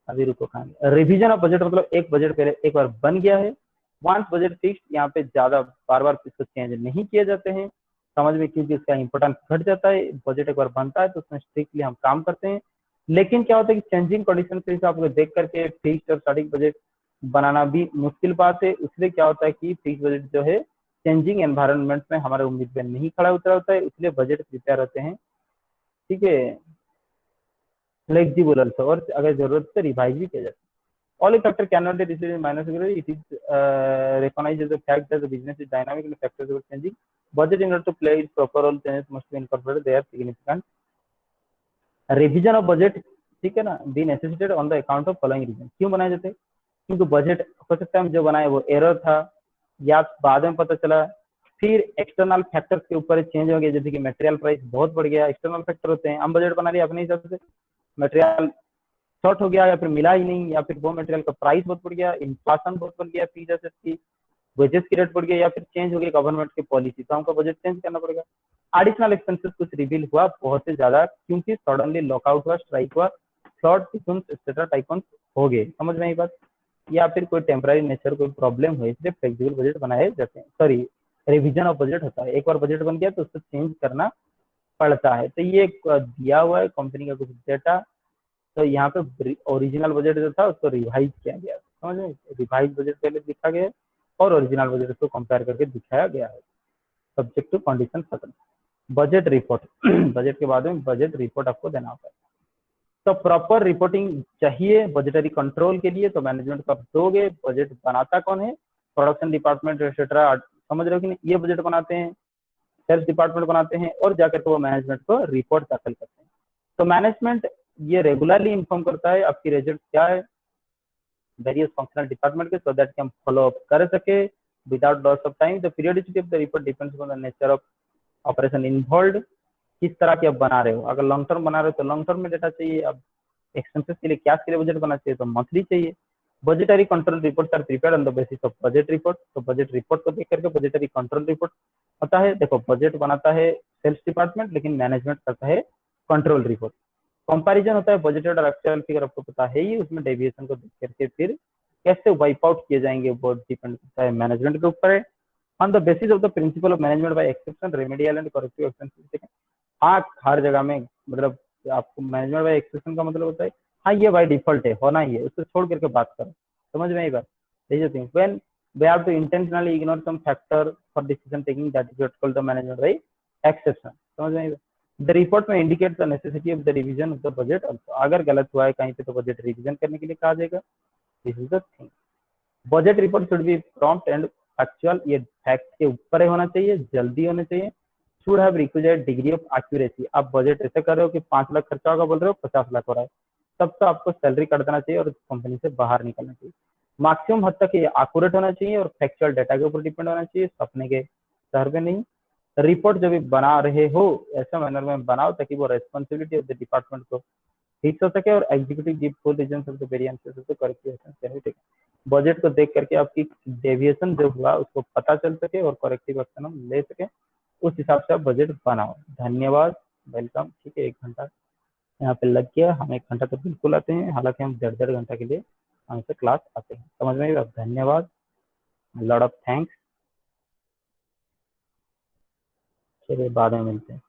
अभी रुको खाएंगे रिवीजन ऑफ बजट, मतलब एक बजट पहले एक बार बन गया है, वंस बजट फिक्स्ड, यहाँ पे ज्यादा बार बार इसको चेंज नहीं किए जाते हैं, समझ में, क्योंकि इसका इंपॉर्टेंस घट जाता है। बजट एक बार बनता है तो उसमें स्ट्रिक्टली हम काम करते हैं, लेकिन क्या होता है कि चेंजिंग कंडीशन के हिसाब से देख करके फिक्स्ड और स्टैटिक बजट बनाना भी मुश्किल बात है। इसलिए क्या होता है कि फिक्स बजट जो है चेंजिंग एनवायरनमेंट में हमारे उम्मीद पे नहीं खड़ा उतरा होता है, इसलिए बजट प्रिपेयर होते हैं, ठीक है, फ्लेक्सिबल ऑल्सो, और अगर जरूरत से रिवाइज भी किया जाता है। All a factor cannot be received in minus degree. It is recognized as a fact that the business is dynamic and factors are changing. Budget in order to play its proper role, changes must be incorporated. They are significant. Revision of budget, ठीक है ना, be necessitated on the account of following reason. क्यों बनाए जाते हैं? क्योंकि बजट हो सकता है हम जो बनाए वो एरर था, या बाद में पता चला, फिर एक्सटर्नल फैक्टर्स के ऊपर चेंज हो गया, जैसे कि मटेरियल प्राइस बहुत बढ़ गया, एक्सटर्नल फैक्टर होते हैं, हम बजट बना लिया अपने हिसाब से, मटेरियल शॉर्ट हो गया या फिर मिला ही नहीं, या फिर वो मटेरियल का प्राइस बहुत बढ़ गया, इन्फ्लेशन बहुत बढ़ गया, पीछे से की वेजेस की रेट बढ़ गया, या फिर चेंज हो गया गवर्नमेंट की पॉलिसी, तो हमको बजट चेंज करना पड़ेगा। एडिशनल एक्सपेंसेस कुछ रिवील हुआ बहुत ही ज्यादा, क्योंकि सडनली लॉकआउट हुआ, स्ट्राइक हुआ, फ्लड, टिफुन एक्सेट्रा टाइफॉन हो गए, समझ में आई बात, या फिर कोई टेम्पररी नेचर कोई प्रॉब्लम हुई, इसलिए फ्लेक्सिबल बजट बनाए जाते हैं, सॉरी रिवीजन ऑफ बजट होता है। एक बार बजट बन गया तो उसको चेंज करना पड़ता है। तो ये दिया हुआ है कंपनी का कुछ डेटा, तो यहाँ पे ओरिजिनल बजट जो था उसको रिवाइज किया गया, समझ में, रिवाइज बजट पहले दिखा गया है और ओरिजिनल बजट को कंपेयर करके दिखाया गया है, सब्जेक्ट टू कंडीशन खत्म। बजट रिपोर्ट बजट के बाद में बजट रिपोर्ट आपको देना होता है, तो प्रॉपर रिपोर्टिंग चाहिए बजटरी कंट्रोल के लिए, तो मैनेजमेंट कब दोगे, बजट बनाता कौन है, प्रोडक्शन डिपार्टमेंट एक्सेट्रा, समझ रहे हो कि नहीं, ये बजट बनाते हैं, सेल्स डिपार्टमेंट बनाते हैं, और जाकर के वो मैनेजमेंट को रिपोर्ट दाखिल करते हैं। तो मैनेजमेंट ये रेगुलरली इन्फॉर्म करता है आपकी रिजल्ट क्या है वेरियस फंक्शनल डिपार्टमेंट के, सो दैट कि हम फॉलो अप कर सके without loss of time. The periodicity of the report depends on the nature of operation involve, किस तरह की आप बना रहे हो, अगर लॉन्ग टर्म बना रहे हो तो लॉन्ग टर्म में डेटा चाहिए, अब एक्सपेंसेस के लिए कैश के लिए बजट बना चाहिए तो मंथली चाहिए। Budgetary control report are prepared on the basis of budget report, तो बजट रिपोर्ट को देख करके बजटरी कंट्रोल रिपोर्ट होता है। देखो बजट बनाता है सेल्स डिपार्टमेंट, लेकिन मैनेजमेंट करता है कंट्रोल रिपोर्ट। कंपैरिजन होता है बजटेड और एक्चुअल फिगर, आपको पता है ही, उसमें डेविएशन को देख करके फिर कैसे वाइप आउट किए जाएंगे वो डिपेंड करता है मैनेजमेंट के ऊपर है। On the basis of the principle of management by exception remedial and corrective action, हाँ हर जगह में, मतलब आपको मैनेजमेंट बाय एक्सेप्शन का मतलब होता है हाँ ये बाय डिफॉल्ट है, होना ही है, उसको छोड़ करके बात करो, समझ में आई बात। When we have to intentionally ignore some factor for decision taking, that is what called the management by exception, समझ में आई बात। द रिपोर्ट में indicate the necessity of the revision of the budget also, अगर गलत हुआ है कहीं पे तो बजट रिवीजन करने के लिए कहा जाएगा, this is the thing. Budget report should be prompt and factual, ये फैक्ट के ऊपर होना चाहिए, जल्दी होना चाहिए। Should have requisite degree of accuracy, आप बजट ऐसे कर रहे हो कि 5 लाख खर्चा होगा, बोल रहे हो 50 लाख हो रहा है, तब तो आपको सैलरी कर देना चाहिए और कंपनी से बाहर निकलना चाहिए। मैक्सिमम हद तक ये एक्यूरेट होना चाहिए और फैक्चुअल डाटा के ऊपर डिपेंड होना चाहिए, सपने के शहर में नहीं। रिपोर्ट जब भी बना रहे हो ऐसे मैनर में बनाओ ताकि वो रेस्पॉन्सिबिलिटी ऑफ द डिपार्टमेंट को ठीक हो सके, और executive give full reasons of the variances of the corrective action. Budget को देख करके आपकी डेविएशन जो हुआ उसको पता चल सके और करेक्टिव एक्शन हम ले सके, उस हिसाब से आप बजट बनाओ। धन्यवाद, वेलकम। ठीक है, 1 घंटा यहाँ पे लग गया, हम 1 घंटा तो बिल्कुल आते हैं, हालांकि हम 1.5 घंटा के लिए हमसे क्लास आते हैं, समझ में आएगा। धन्यवाद, लॉट ऑफ थैंक्स, चलिए बाद में मिलते हैं।